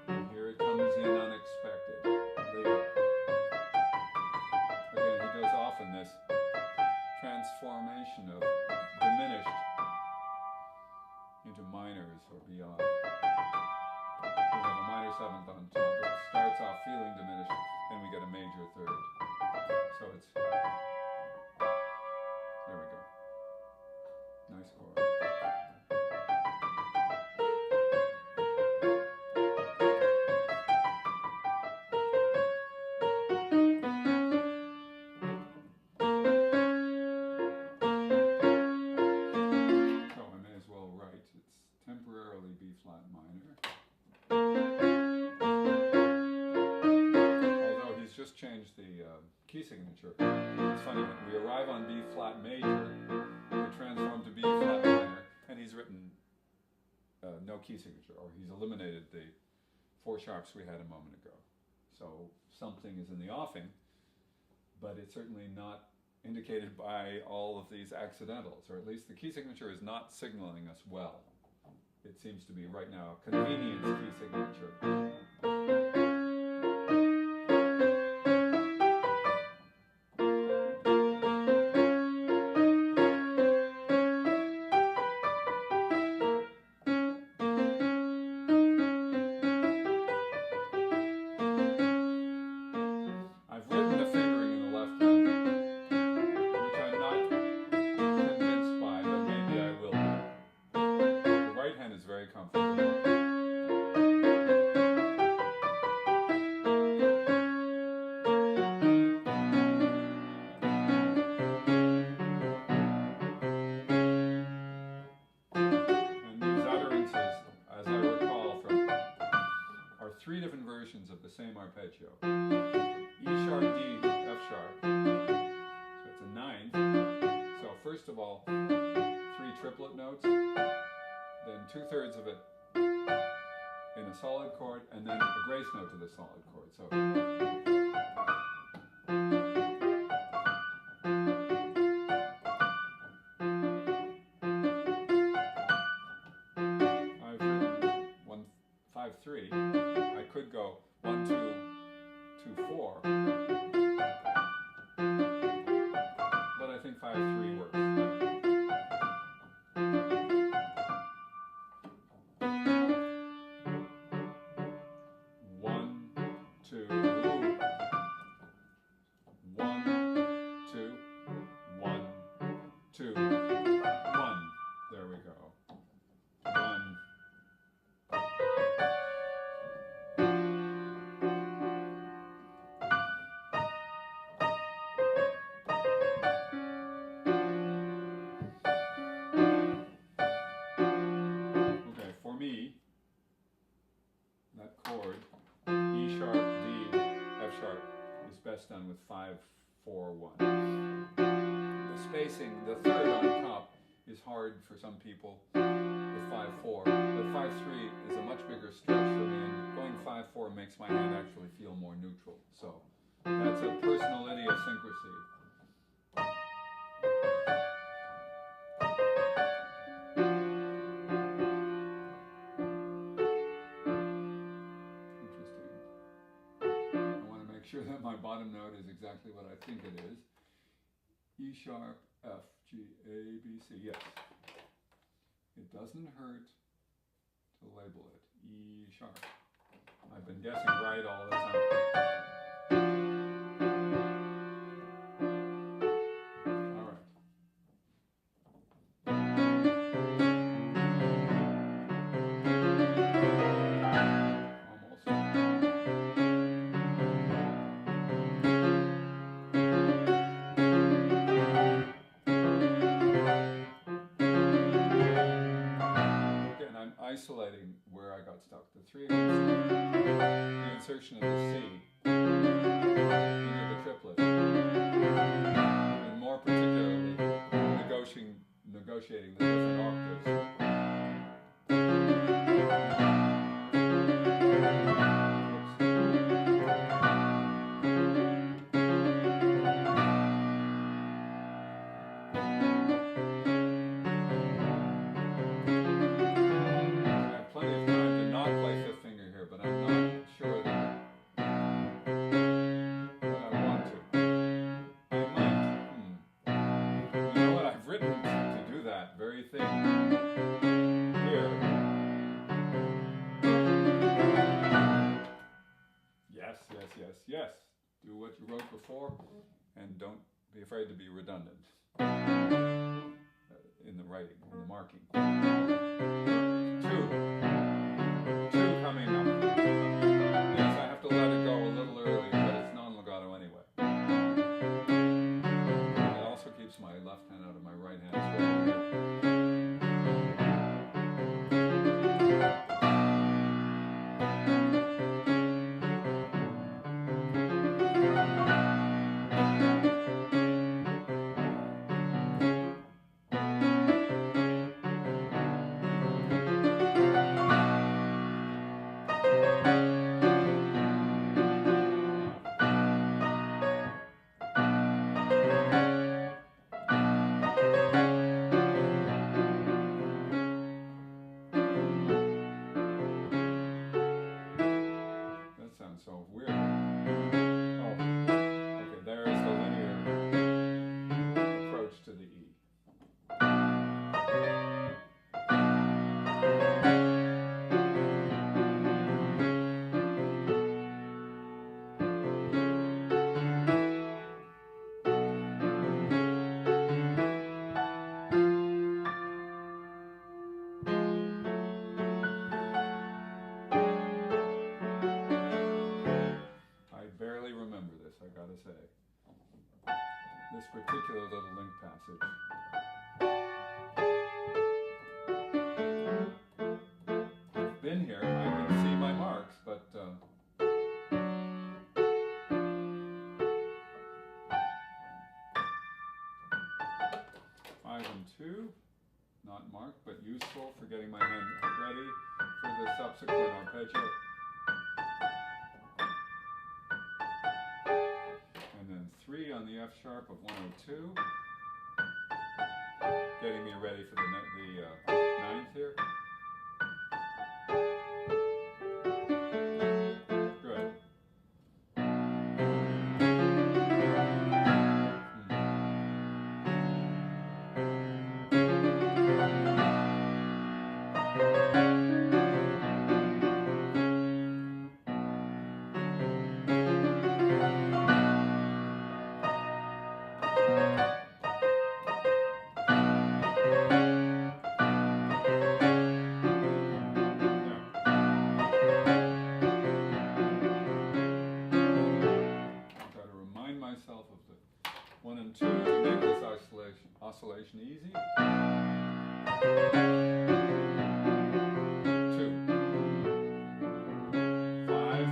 And here it comes in unexpected. Again, he does often this transformation of diminished into minors or beyond. We have a minor seventh on top. It starts off feeling diminished, then we get a major third. So it's, there we go. Nice chord. So I may as well write, it's temporarily B flat minor. Although he's just changed the key signature. It's funny, when we arrive on B flat major, we transform to B flat minor, and he's written no key signature, or he's eliminated the 4 sharps we had a moment ago. So something is in the offing, but it's certainly not indicated by all of these accidentals, or at least the key signature is not signaling us well. It seems to be right now a convenience key signature. I've written the fingering in the left hand, which I'm not convinced by, but maybe I will be. The right hand is very comfortable. And these utterances, as I recall, are 3 different versions of the same arpeggio. E sharp, D, F sharp. So it's a 9th. So first of all, 3 triplet notes, then 2/3 of it in a solid chord, and then a grace note to the solid chord. So I've written 1, 5, 3. I could go 1, 2, 2, 4. But I think 5, 3 works. 1, 2, 1, 2, 1, 2, 1. There we go. 1. Okay, for me, that chord, E sharp, D, F sharp, is best done with 5, 4, 1. The spacing, the third on top, is hard for some people with 5, 4, but 5, 3 is a much bigger stretch for me, and going 5, 4 makes my hand actually feel more neutral. So that's a personal idiosyncrasy. Sure that my bottom note is exactly what I think it is. E sharp, F, G, A, B, C. Yes. It doesn't hurt to label it. E sharp. I've been guessing right all the time. All right. Isolating where I got stuck. The 3 the insertion of the C into the triplet, and more particularly negotiating the different octaves. Yes. Do what you wrote before, and don't be afraid to be redundant in the writing, in the marking. Two coming up. Yes, I have to let it go a little early, but it's non-legato anyway. It also keeps my left hand out of my right hand as well. So weird. Oh, okay, there is the linear approach to the E. I gotta say, this particular little link passage. I've been here, I can see my marks, but 5 and 2, not marked, but useful for getting my hand ready for the subsequent arpeggio. And then 3 on the F sharp of 102, getting me ready for the 9th here. Good. Myself of the 1 and 2 to make this oscillation easy. 2, 5,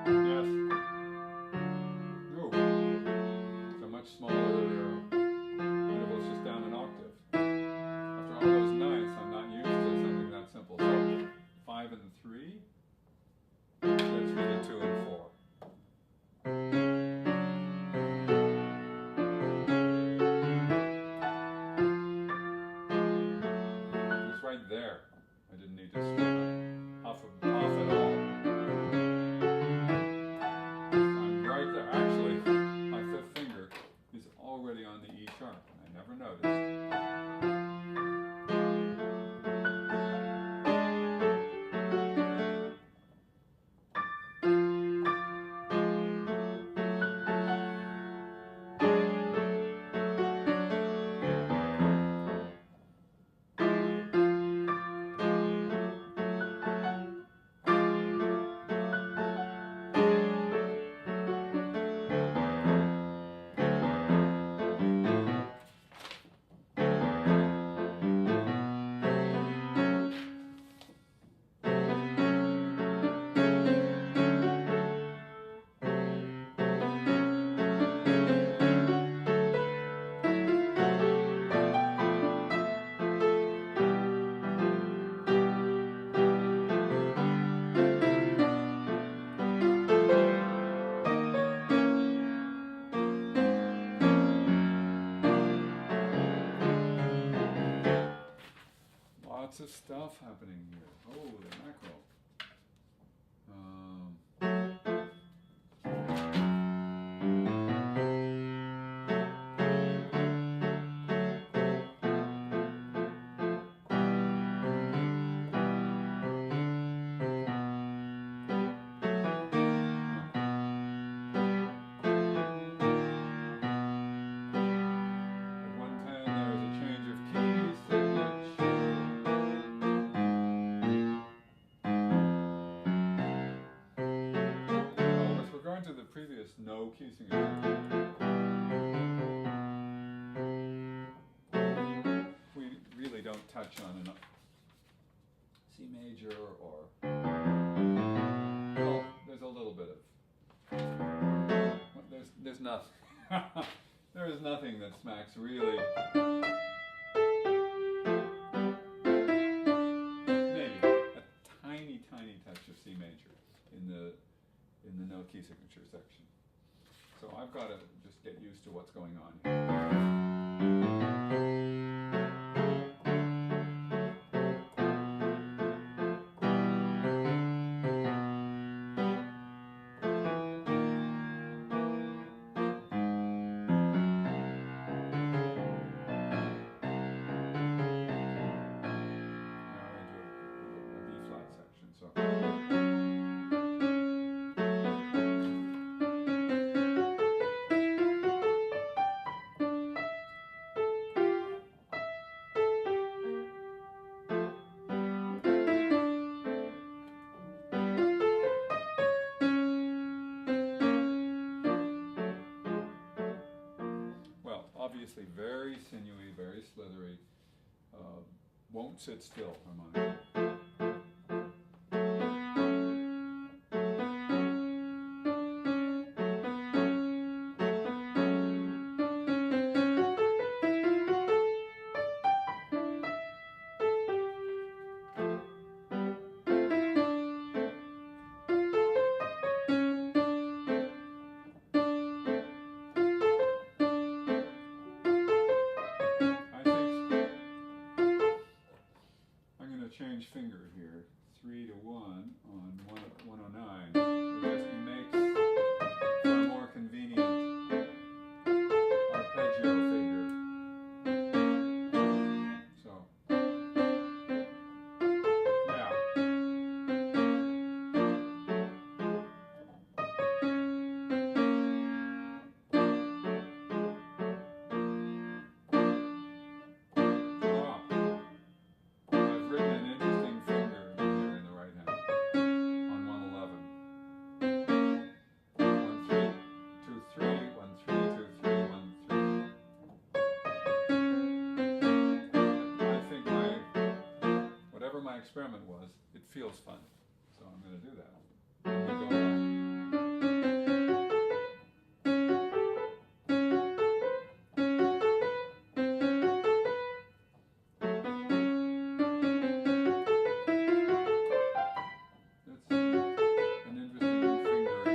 yes. Ooh, it's a much smaller interval, it's just down an octave. After all those 9ths, I'm not used to something that simple. So 5 and 3 gets me to 2 and 4. of stuff happening here. Holy mackerel. No key signature. We really don't touch on an C major or, well, there's a little bit of, there's nothing, there is nothing that smacks really, maybe a tiny, tiny touch of C major in the no key signature section. So I've got to just get used to what's going on here. Obviously very sinewy, very slithery, won't sit still harmonically. Change finger here, 3 to 1 on 109. It just makes for a more convenient arpeggio figure. So, yeah. Experiment was, it feels fun, so I'm going to do that. Go It's an interesting fingering.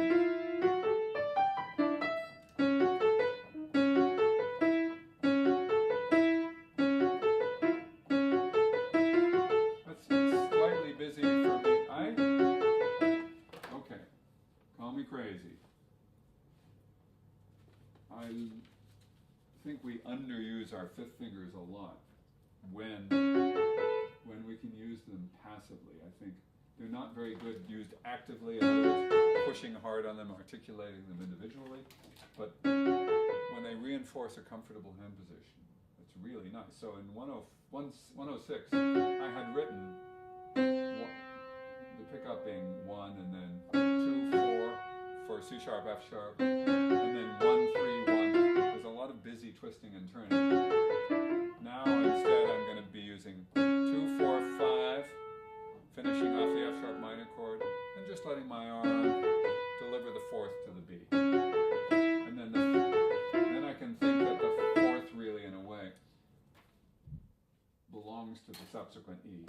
Busy for me. Okay, call me crazy. I think we underuse our fifth fingers a lot when we can use them passively. I think they're not very good used actively, in other words, pushing hard on them, articulating them individually, but when they reinforce a comfortable hand position, it's really nice. So in 106, I had written the pickup being 1 and then 2, 4 for C sharp, F sharp, and then 1, 3, 1. There's a lot of busy twisting and turning. Now instead I'm going to be using 2, 4, 5, finishing off the F sharp minor chord, and just letting my arm deliver the 4th to the B. And then I can think that the 4th really, in a way, belongs to the subsequent E.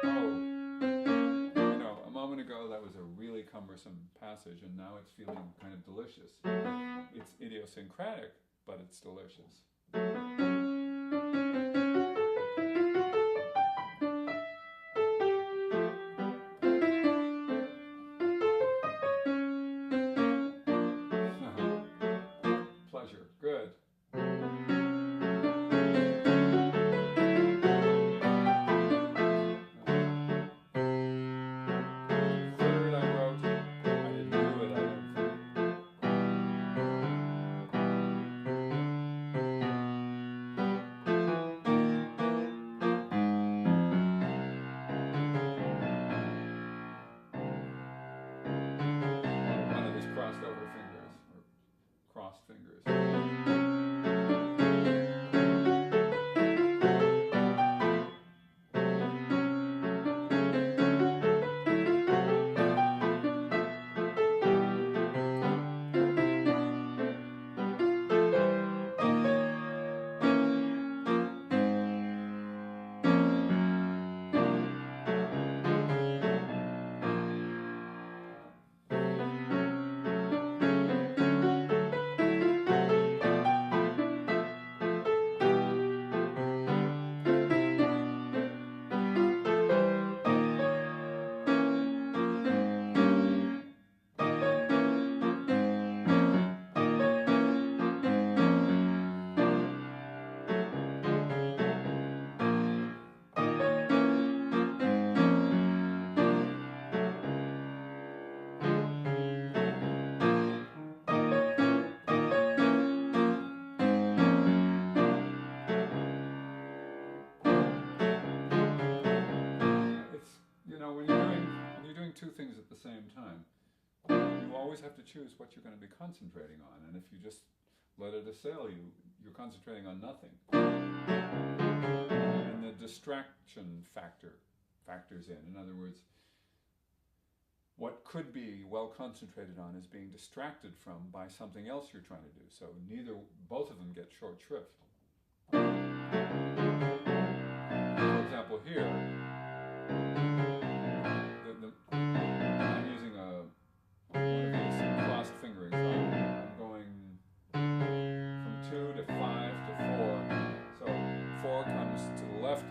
Oh, cumbersome passage, and now it's feeling kind of delicious. It's idiosyncratic, but it's delicious. Pleasure. Good. Third I wrote, I didn't do it, I don't think. One of these crossed over fingers, or crossed fingers. When you're doing two things at the same time, you always have to choose what you're going to be concentrating on, and if you just let it assail you, you're concentrating on nothing. And the distraction factors in. In other words, what could be well concentrated on is being distracted from by something else you're trying to do. So both of them get short shrift. For example, here, I'm using one of these crossed fingerings. I'm going from 2 to 5 to 4. So 4 comes to the left